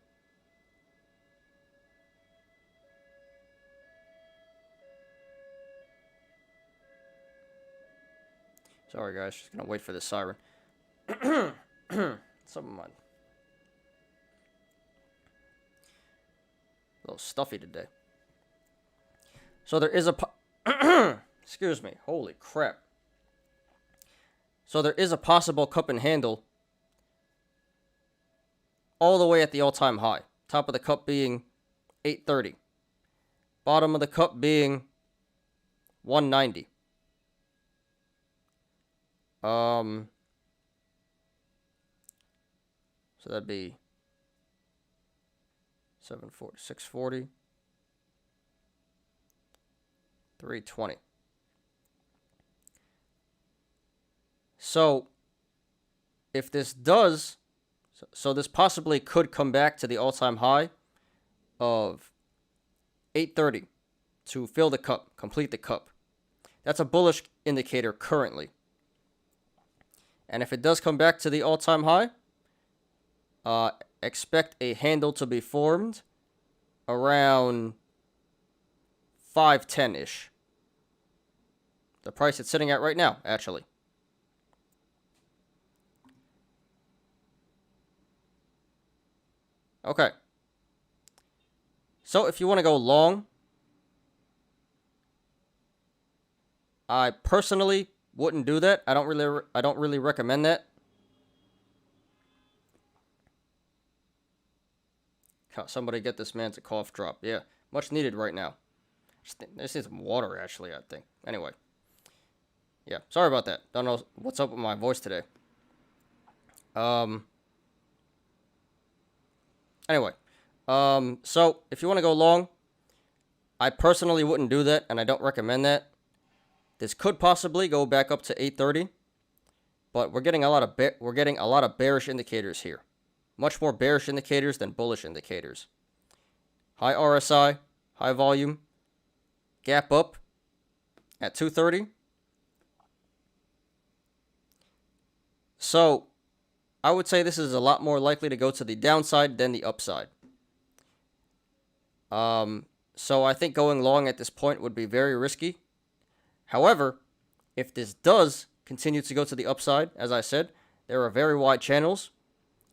Sorry, guys. Just gonna wait for the siren. Some of mine. A little stuffy today. So there is a excuse me. Holy crap. So there is a possible cup and handle all the way at the all-time high. Top of the cup being 830. Bottom of the cup being 190. So that'd be 740, 640, 320. So if this does, so this possibly could come back to the all-time high of 830 to fill the cup, complete the cup. That's a bullish indicator currently. And if it does come back to the all-time high, expect a handle to be formed around 510-ish. The price it's sitting at right now, actually. Okay. So if you want to go long, I personally wouldn't do that. I don't really recommend that. Somebody get this man to cough drop. Yeah, much needed right now. Just need some water, actually, I think. Anyway. Yeah, sorry about that. Don't know what's up with my voice today. Anyway. So, if you want to go long, I personally wouldn't do that, and I don't recommend that. This could possibly go back up to 830, but we're getting a lot of bearish indicators here. Much more bearish indicators than bullish indicators. High RSI, high volume, gap up at 230. So, I would say this is a lot more likely to go to the downside than the upside. So I think going long at this point would be very risky. However, if this does continue to go to the upside, as I said, there are very wide channels,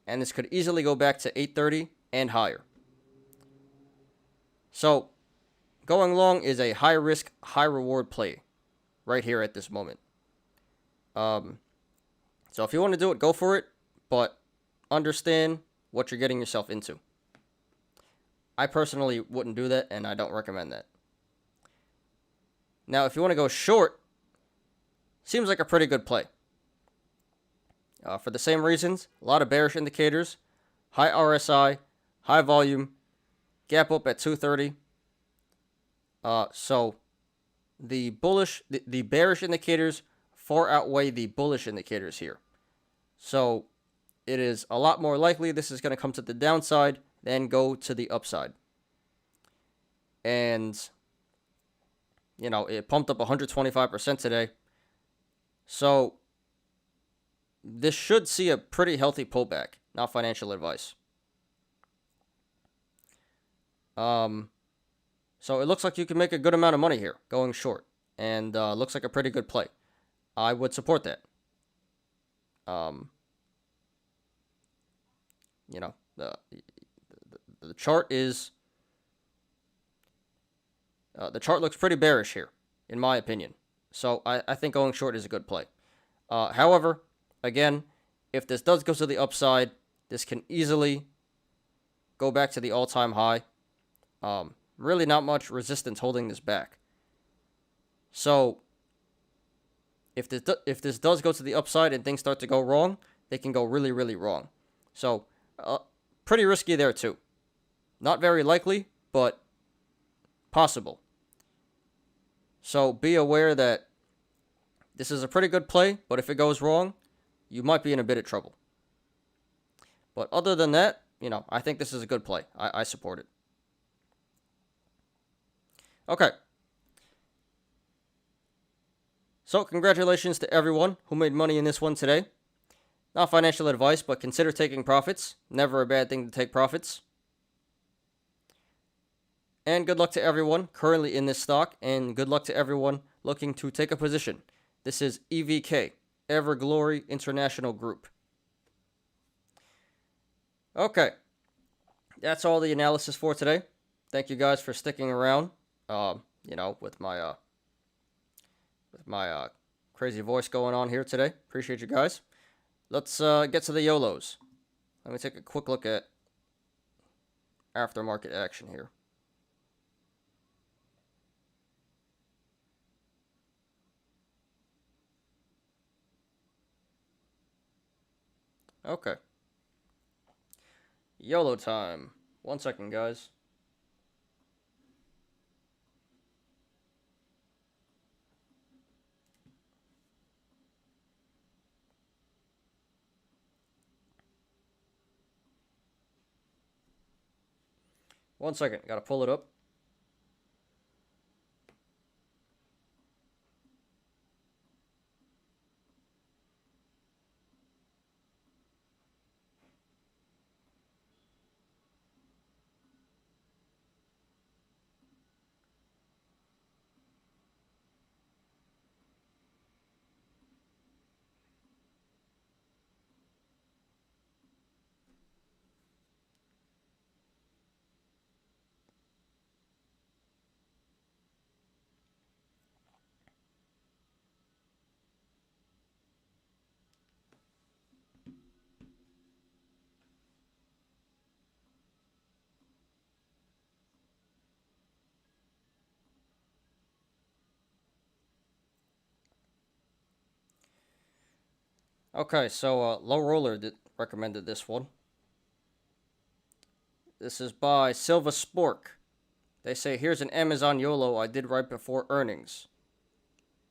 and this could easily go back to 830 and higher. So, going long is a high risk, high reward play right here at this moment. So if you want to do it, go for it, but understand what you're getting yourself into. I personally wouldn't do that, and I don't recommend that. Now, if you want to go short, seems like a pretty good play. For the same reasons, a lot of bearish indicators, high RSI, high volume, gap up at 230. So the bearish indicators far outweigh the bullish indicators here. So it is a lot more likely this is going to come to the downside than go to the upside. And, you know, it pumped up 125% today. So this should see a pretty healthy pullback. Not financial advice. So it looks like you can make a good amount of money here going short. And looks like a pretty good play. I would support that. You know, the chart is... the chart looks pretty bearish here, in my opinion. So I think going short is a good play. However, again, if this does go to the upside, this can easily go back to the all-time high. Really not much resistance holding this back. So if this does go to the upside and things start to go wrong, they can go really, really wrong. So pretty risky there too. Not very likely, but possible. So be aware that this is a pretty good play, but if it goes wrong, you might be in a bit of trouble. But other than that, I think this is a good play. I support it. Okay. So, congratulations to everyone who made money in this one today. Not financial advice, but consider taking profits. Never a bad thing to take profits. And good luck to everyone currently in this stock, and good luck to everyone looking to take a position. This is EVK, Everglory International Group. Okay, that's all the analysis for today. Thank you guys for sticking around. With my crazy voice going on here today. Appreciate you guys. Let's get to the Yolos. Let me take a quick look at aftermarket action here. Okay. YOLO time. 1 second, guys. One second, gotta pull it up. Okay, so Low Roller recommended this one. This is by Silva Spork. They say, here's an Amazon YOLO I did right before earnings.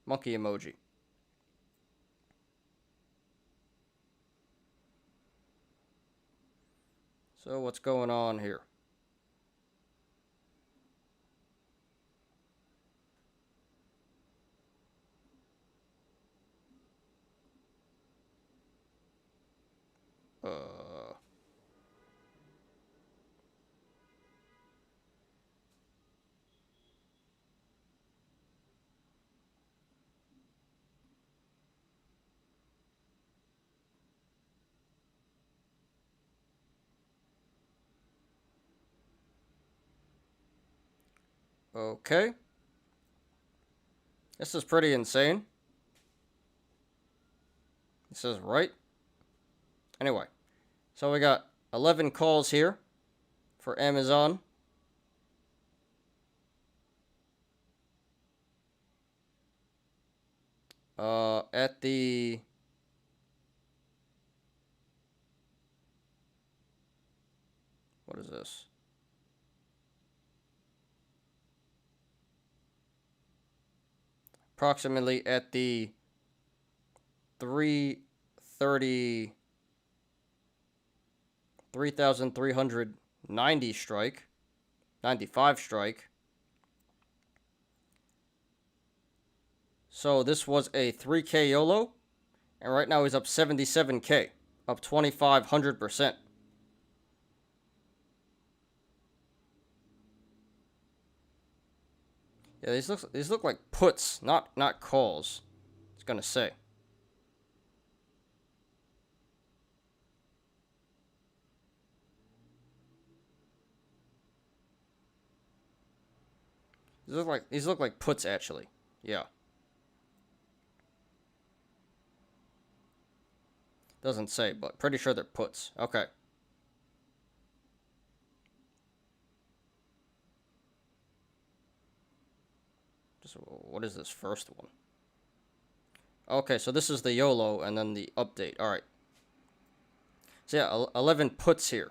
Monkey emoji. So what's going on here? Okay. This is pretty insane. This is right. Anyway, so we got 11 calls here for Amazon. At the what is this? Approximately at the 3,390 strike, 95 strike. So this was a 3K YOLO, and right now he's up 77K, up 2,500%. Yeah, these look like puts, not calls. It's gonna say. These look like puts actually. Yeah. Doesn't say, but pretty sure they're puts. Okay. What is this first one? Okay, so this is the YOLO and then the update. All right. So yeah, 11 puts here.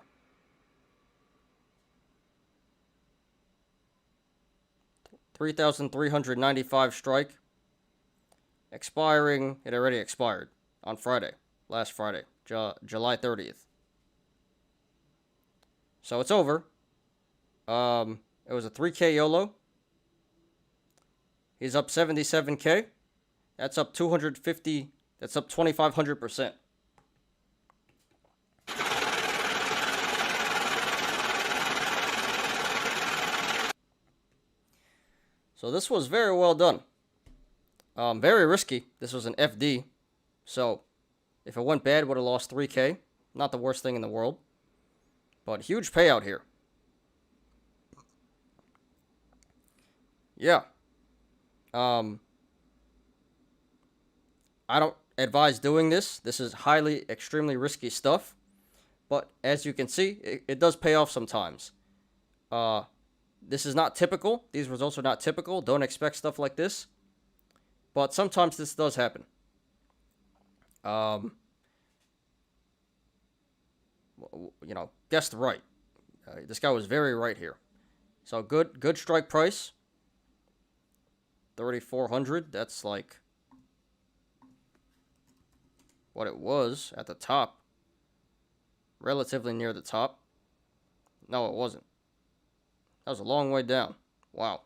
$3,395 strike. Expiring. It already expired on Friday. Last Friday, July 30th. So it's over. It was a 3K YOLO. He's up 77K. That's up 250. That's up 2,500%. So this was very well done. Very risky. This was an FD. So if it went bad, would have lost 3K. Not the worst thing in the world. But huge payout here. Yeah. I don't advise doing this. This is highly, extremely risky stuff. But as you can see, it does pay off sometimes. This is not typical. These results are not typical. Don't expect stuff like this. But sometimes this does happen. Guessed right. This guy was very right here. So good strike price. 3,400. That's like what it was at the top. Relatively near the top. No, it wasn't. That was a long way down. Wow.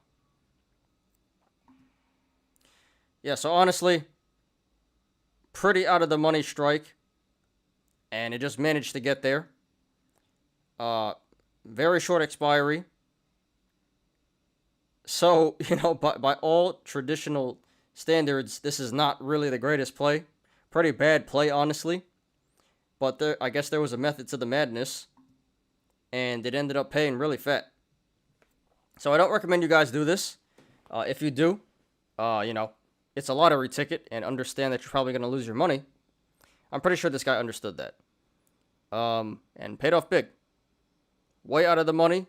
Yeah, so honestly, pretty out of the money strike. And it just managed to get there. Very short expiry. So, by all traditional standards, this is not really the greatest play. Pretty bad play, honestly. But I guess there was a method to the madness. And it ended up paying really fat. So I don't recommend you guys do this. If you do, it's a lottery ticket and understand that you're probably going to lose your money. I'm pretty sure this guy understood that. And paid off big. Way out of the money.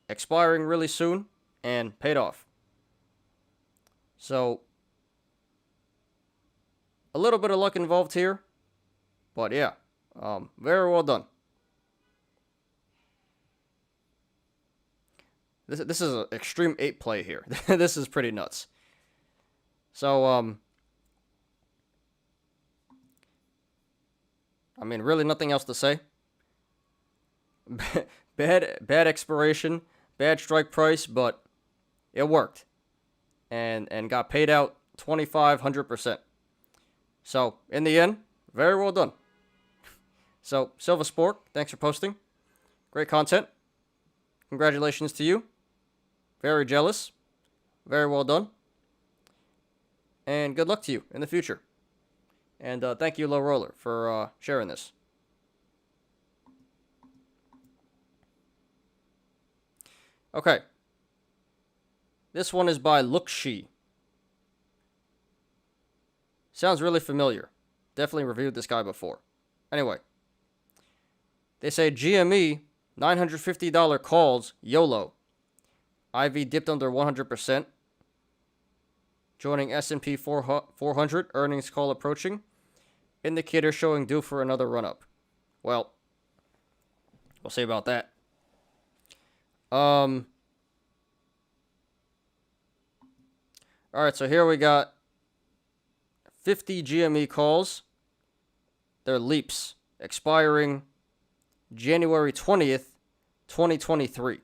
Expiring really soon and paid off. So a little bit of luck involved here. But yeah, very well done. This is an extreme 8 play here. This is pretty nuts. So, really nothing else to say. Bad expiration, bad strike price, but it worked. And got paid out 2,500%. So, in the end, very well done. So, Silva Sport, thanks for posting. Great content. Congratulations to you. Very jealous. Very well done. And good luck to you in the future. And thank you, Low Roller, for sharing this. Okay. This one is by Lookshi. Sounds really familiar. Definitely reviewed this guy before. Anyway. They say GME, $950 calls, YOLO. IV dipped under 100%. Joining S&P 400, earnings call approaching. Indicator showing due for another run-up. Well, we'll see about that. Alright, so here we got 50 GME calls. They're leaps, expiring January 20th, 2023.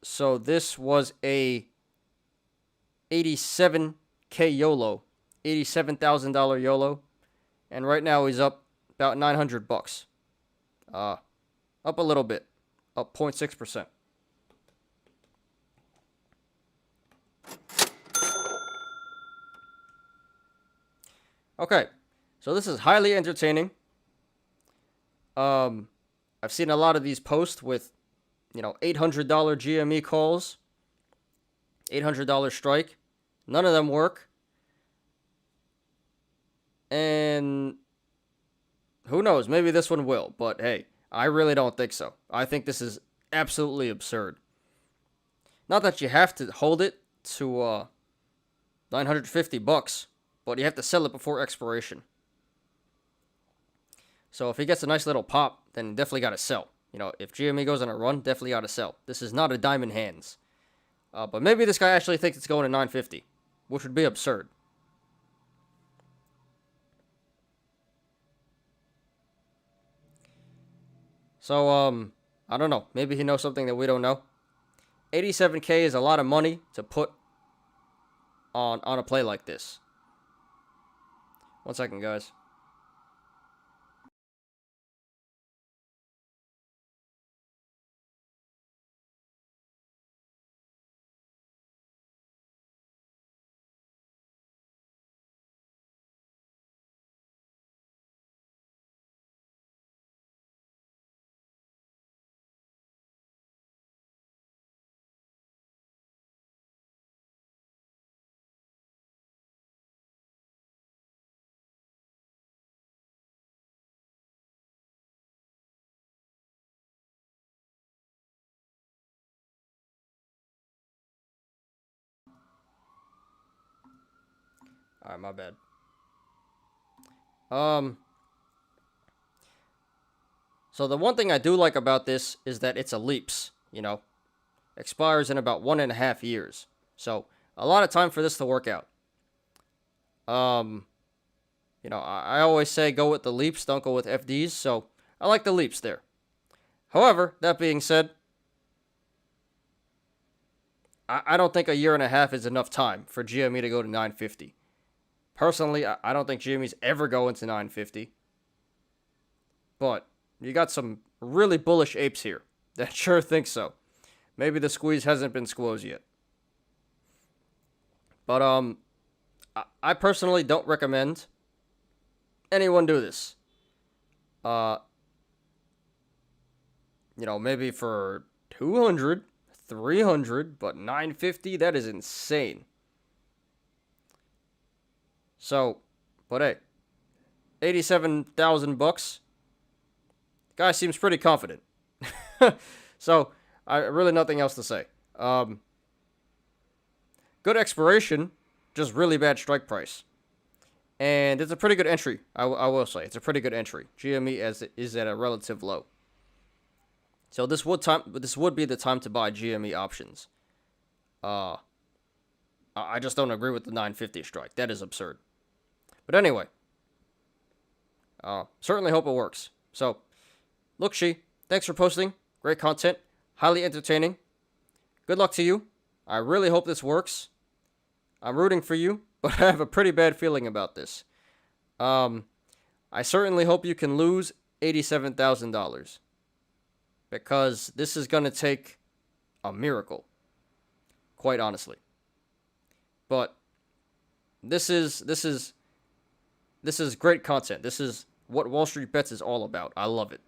So this was a 87K YOLO, $87,000 YOLO, and right now he's up about $900. Up a little bit, up 0.6%. Okay, so this is highly entertaining. I've seen a lot of these posts with, $800 GME calls, $800 strike. None of them work. And who knows? Maybe this one will. But hey, I really don't think so. I think this is absolutely absurd. Not that you have to hold it to $950, but you have to sell it before expiration. So if he gets a nice little pop, then you definitely got to sell. If GME goes on a run, definitely got to sell. This is not a diamond hands. But maybe this guy actually thinks it's going to 950, which would be absurd. So, I don't know. Maybe he knows something that we don't know. 87K is a lot of money to put on a play like this. 1 second, guys. Alright, my bad. So the one thing I do like about this is that it's a leaps, expires in about 1.5 years. So a lot of time for this to work out. I always say go with the leaps, don't go with FDs. So I like the leaps there. However, that being said, I don't think a year and a half is enough time for GME to go to 950. Personally, I don't think GME's ever going to 950. But you got some really bullish apes here that sure think so. Maybe the squeeze hasn't been squoze yet. But I personally don't recommend anyone do this. Maybe for 200, 300, but 950, that is insane. So, but hey, 87,000 bucks. Guy seems pretty confident. So, I really nothing else to say. Good expiration, just really bad strike price. And it's a pretty good entry, I will say. It's a pretty good entry. GME as it is at a relative low. So this would be the time to buy GME options. I just don't agree with the 950 strike. That is absurd. But anyway, certainly hope it works. So, look, thanks for posting. Great content. Highly entertaining. Good luck to you. I really hope this works. I'm rooting for you, but I have a pretty bad feeling about this. I certainly hope you can lose $87,000. Because this is going to take a miracle. Quite honestly. But this is great content. This is what Wall Street Bets is all about. I love it.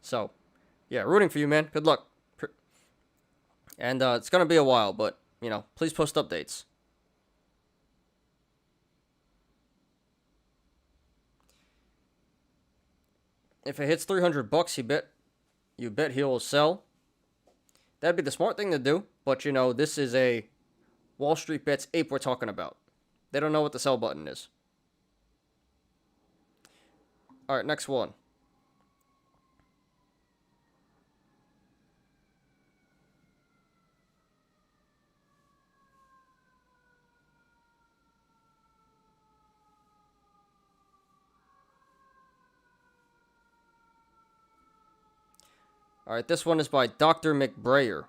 So, yeah, rooting for you, man. Good luck. And it's going to be a while, but, please post updates. If it hits 300 bucks, you bet he'll sell. That'd be the smart thing to do, but this is a Wall Street Bets ape we're talking about. They don't know what the sell button is. Alright, next one. Alright, this one is by Dr. McBrayer.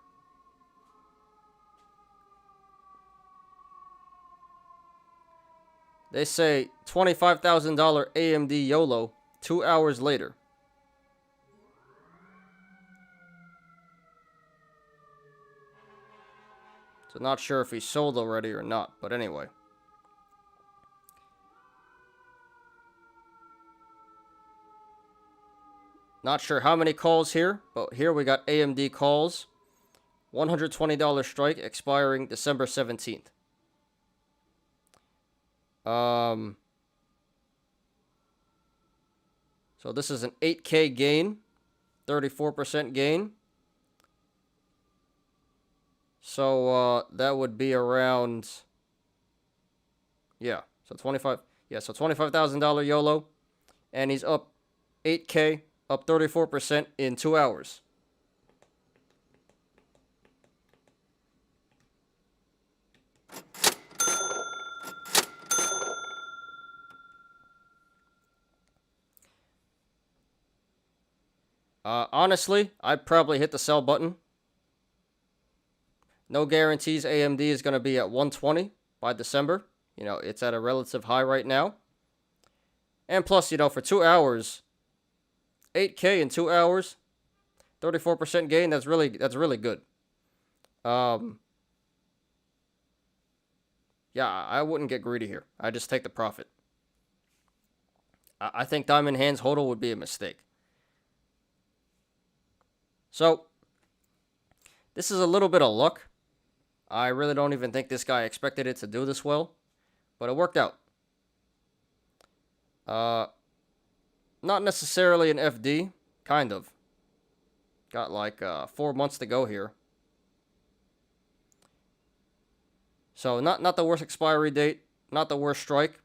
They say $25,000 AMD YOLO 2 hours later. So not sure if he sold already or not, but anyway. Not sure how many calls here, but here we got AMD calls. $120 strike expiring December 17th. So this is an 8K gain, 34% gain. So that would be around, yeah, so $25,000 YOLO, and he's up 8K, up 34% in 2 hours. Honestly, I'd probably hit the sell button. No guarantees AMD is going to be at 120 by December. It's at a relative high right now. And plus, for 2 hours, 8K in 2 hours, 34% gain, that's really good. Yeah, I wouldn't get greedy here. I just take the profit. I think Diamond Hands hodl would be a mistake. So, this is a little bit of luck. I really don't even think this guy expected it to do this well, but it worked out. Not necessarily an FD, kind of. Got like 4 months to go here. So not the worst expiry date, not the worst strike,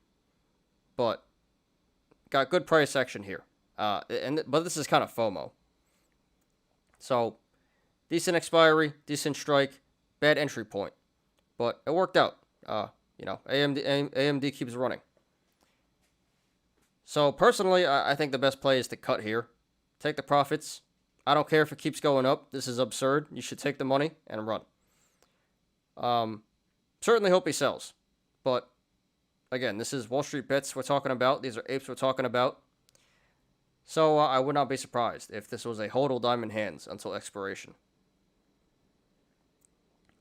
but got good price action here. But this is kind of FOMO. So decent expiry, decent strike, bad entry point, but it worked out. AMD keeps running. So personally, I think the best play is to cut here, take the profits. I don't care if it keeps going up. This is absurd. You should take the money and run. Certainly hope he sells, but again, this is Wall Street bets we're talking about. These are apes we're talking about. So I would not be surprised if this was a hodl Diamond Hands until expiration.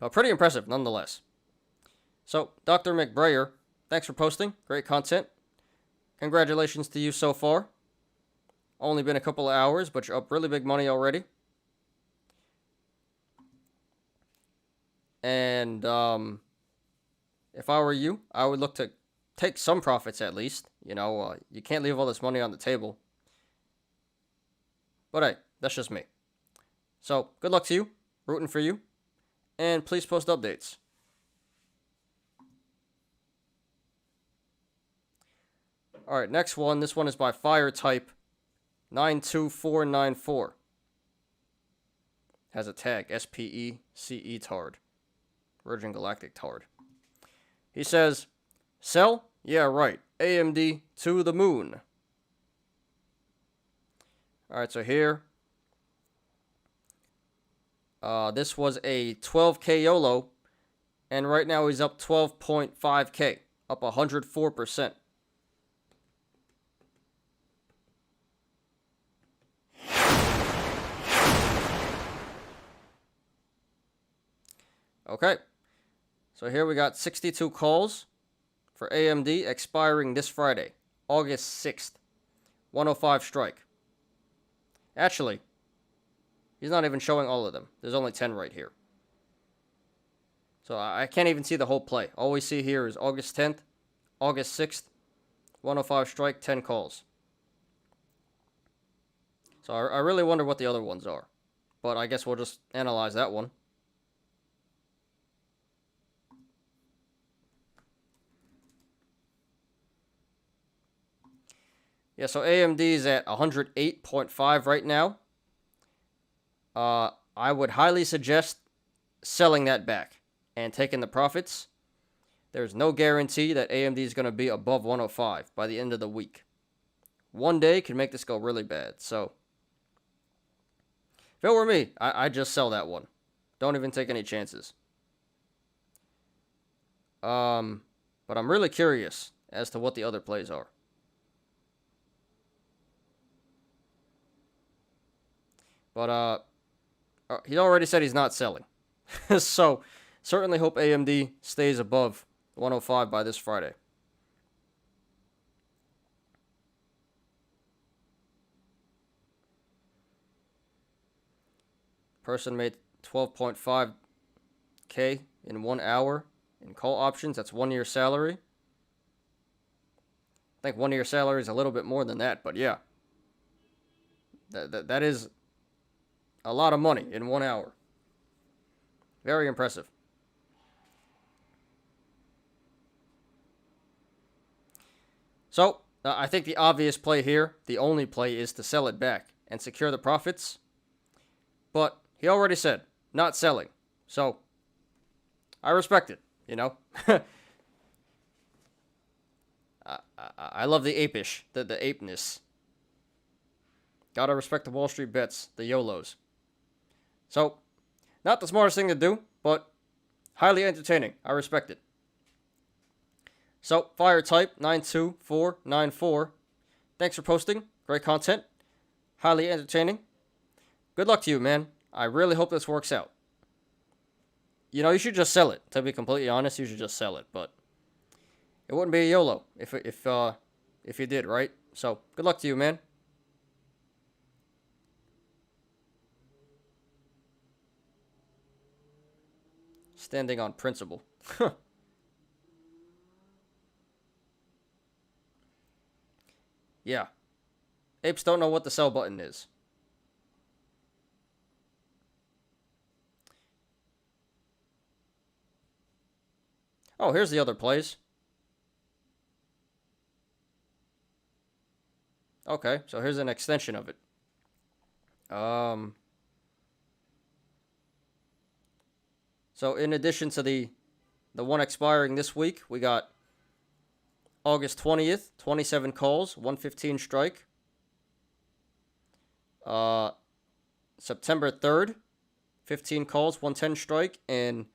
But pretty impressive nonetheless. So, Dr. McBrayer, thanks for posting. Great content. Congratulations to you so far. Only been a couple of hours, but you're up really big money already. And if I were you, I would look to take some profits at least. You can't leave all this money on the table. But hey, that's just me. So, good luck to you. Rooting for you. And please post updates. Alright, next one. This one is by Fire Type 92494. Has a tag, SPECE Tard. Virgin Galactic Tard. He says, sell? Yeah, right. AMD to the moon. Alright, so here. This was a 12K YOLO. And right now he's up 12.5K. Up 104%. Okay. So here we got 62 calls for AMD expiring this Friday, August 6th. 105 strike. Actually, he's not even showing all of them. There's only 10 right here. So I can't even see the whole play. All we see here is August 10th, August 6th, 105 strike, 10 calls. So I really wonder what the other ones are. But I guess we'll just analyze that one. Yeah, so AMD is at 108.5 right now. I would highly suggest selling that back and taking the profits. There's no guarantee that AMD is going to be above 105 by the end of the week. One day can make this go really bad. So, if it were me, I'd just sell that one. Don't even take any chances. But I'm really curious as to what the other plays are. But he already said he's not selling. So, certainly hope AMD stays above 105 by this Friday. Person made 12.5K in 1 hour in call options. That's 1 year salary. I think 1 year salary is a little bit more than that, but yeah. That is a lot of money in 1 hour. Very impressive. So, I think the obvious play here, the only play, is to sell it back and secure the profits. But he already said, not selling. So, I respect it, I love the apish, the apeness. Gotta respect the Wall Street bets, the Yolos. So, not the smartest thing to do, but highly entertaining. I respect it. So, fire type 92494. Thanks for posting. Great content. Highly entertaining. Good luck to you, man. I really hope this works out. You know, you should just sell it. To be completely honest, you should just sell it. But it wouldn't be a YOLO if you did, right? So, good luck to you, man. Standing on principle. Yeah. Apes don't know what the sell button is. Oh, here's the other plays. Okay, so here's an extension of it. So in addition to the one expiring this week, we got August 20th, 27 calls, 115 strike. September 3rd, 15 calls, 110 strike, and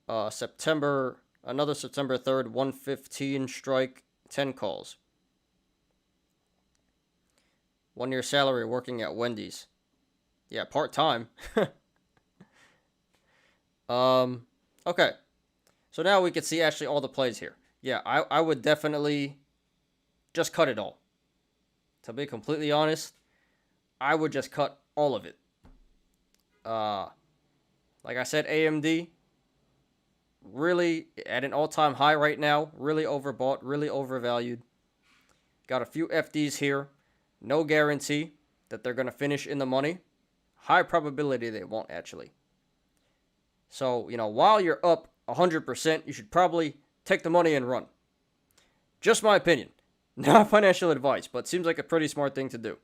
another September 3rd, 115 strike, 10 calls. 1 year salary working at Wendy's. Yeah, part-time. Okay. So now we can see actually all the plays here. Yeah, I would definitely just cut it all. To be completely honest, I would just cut all of it. Like I said, AMD really at an all-time high right now. Really overbought, really overvalued. Got a few FDs here. No guarantee that they're going to finish in the money. High probability they won't actually. So, you know, while you're up 100%, you should probably take the money and run. Just my opinion. Not financial advice, but seems like a pretty smart thing to do.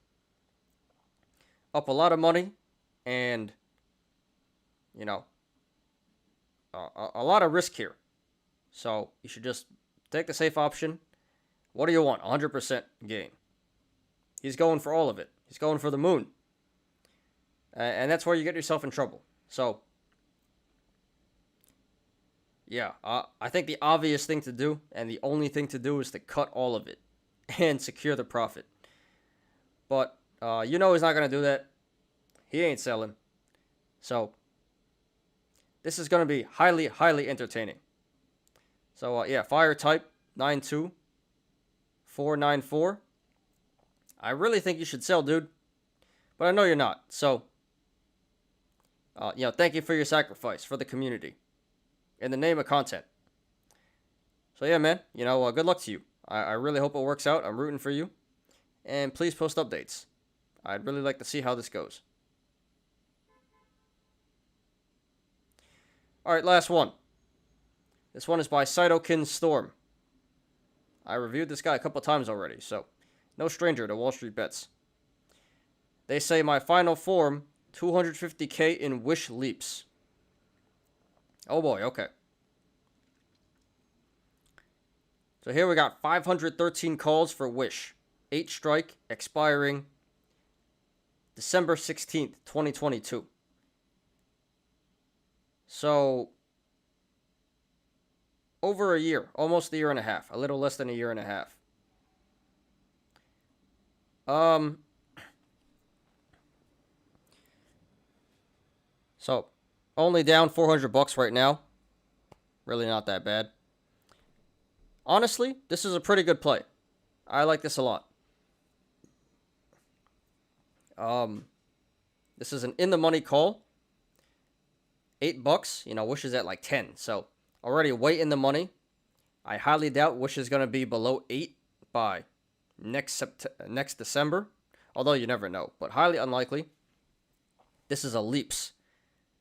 Up a lot of money and, you know, a lot of risk here. So you should just take the safe option. What do you want? 100% gain. He's going for all of it. He's going for the moon. And that's where you get yourself in trouble. So, yeah, I think the obvious thing to do and the only thing to do is to cut all of it and secure the profit. But you know he's not going to do that. He ain't selling. So, this is going to be highly, highly entertaining. So, yeah, fire type 92494. I really think you should sell, dude. But I know you're not. So, you know, thank you for your sacrifice for the community. In the name of content. So, yeah, man. You know, good luck to you. I really hope it works out. I'm rooting for you. And please post updates. I'd really like to see how this goes. Alright, last one. This one is by Cytokin Storm. I reviewed this guy a couple times already, so no stranger to Wall Street bets. They say my final form, 250k in Wish leaps. Oh boy, okay. So here we got 513 calls for Wish. 8 strike, expiring December 16th, 2022. So, over a year, almost a year and a half, a little less than a year and a half. So, only down $400 right now. Really not that bad. Honestly, this is a pretty good play. I like this a lot. This is an in-the-money call. $8, you know, Wish is at like 10. So, already way in the money. I highly doubt Wish is going to be below 8 by next December. Although you never know, but highly unlikely. This is a leaps.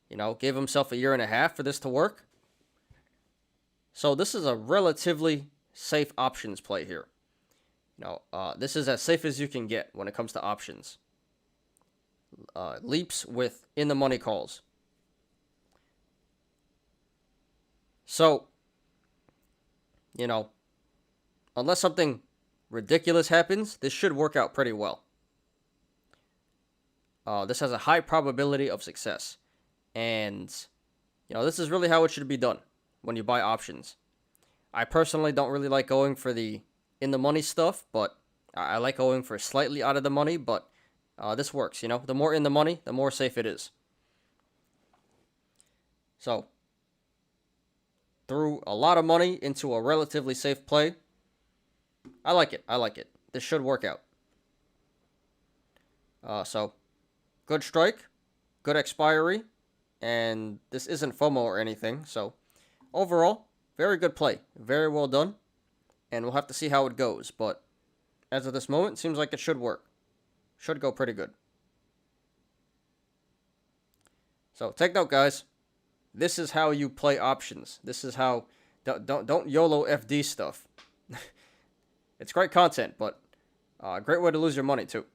You know, gave himself a year and a half for this to work. So this is a relatively safe options play here. You know, this is as safe as you can get when it comes to options. Leaps with in-the-money calls. So, you know, unless something ridiculous happens, this should work out pretty well. This has a high probability of success. And, this is really how it should be done when you buy options. I personally don't really like going for the in the money stuff, but I like going for slightly out of the money, but this works, The more in the money, the more safe it is. So, threw a lot of money into a relatively safe play. I like it. This should work out. So, good strike, good expiry, and this isn't FOMO or anything. So, overall, very good play. Very well done. And we'll have to see how it goes. But as of this moment, it seems like it should work. Should go pretty good. So, take note, guys. This is how you play options. This is how... Don't YOLO FD stuff. It's great content, but a great way to lose your money, too.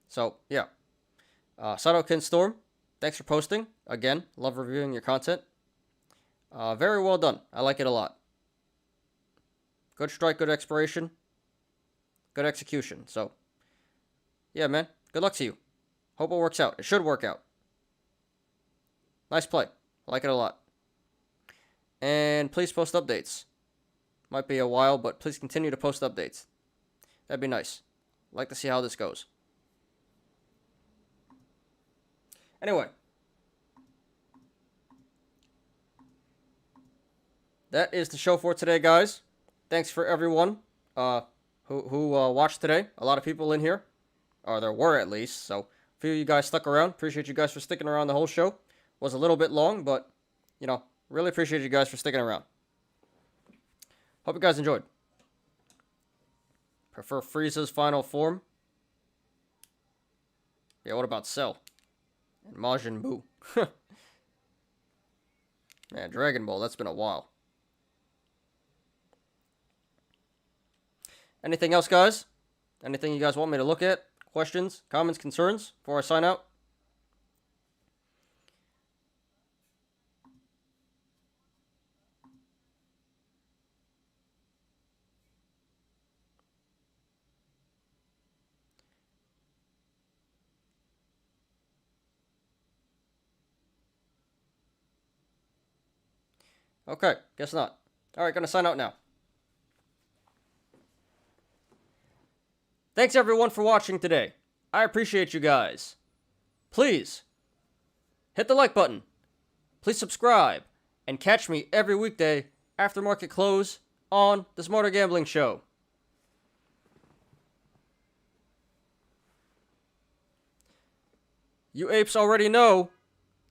So, yeah. Sadokin Storm, thanks for posting. Again, love reviewing your content. Very well done. I like it a lot. Good strike, good expiration. Good execution. So, yeah, man. Good luck to you. Hope it works out. It should work out. Nice play. I like it a lot. And please post updates. Might be a while, but please continue to post updates. That'd be nice. I'd like to see how this goes. Anyway. That is the show for today, guys. Thanks for everyone who watched today. A lot of people in here. Or there were at least. So, a few of you guys stuck around. Appreciate you guys for sticking around the whole show. Was a little bit long, but, really appreciate you guys for sticking around. Hope you guys enjoyed. Prefer Frieza's final form? Yeah, what about Cell? And Majin Buu. Man, Dragon Ball, that's been a while. Anything else, guys? Anything you guys want me to look at? Questions, comments, concerns before I sign out? Okay, guess not. Alright, gonna sign out now. Thanks everyone for watching today. I appreciate you guys. Please, hit the like button. Please subscribe. And catch me every weekday after market close on the Smarter Gambling Show. You apes already know.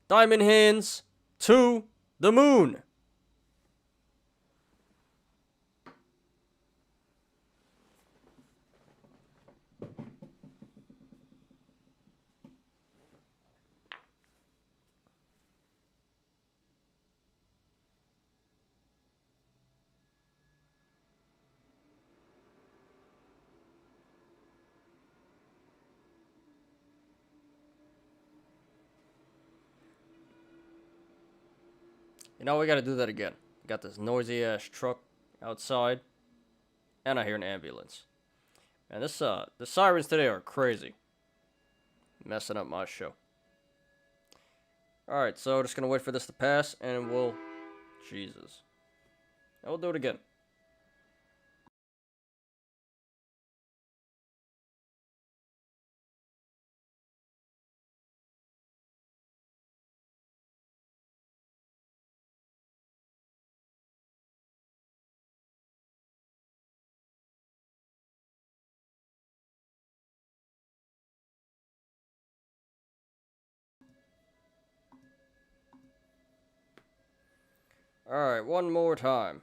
Diamond hands to the moon. We gotta do that again. Got this noisy ass truck outside, and I hear an ambulance. And the sirens today are crazy. Messing up my show. Alright, so just gonna wait for this to pass, and we'll... Jesus. And we'll do it again. Alright, one more time.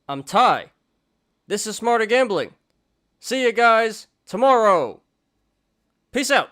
I'm Ty. This is Smarter Gambling. See you guys tomorrow. Peace out.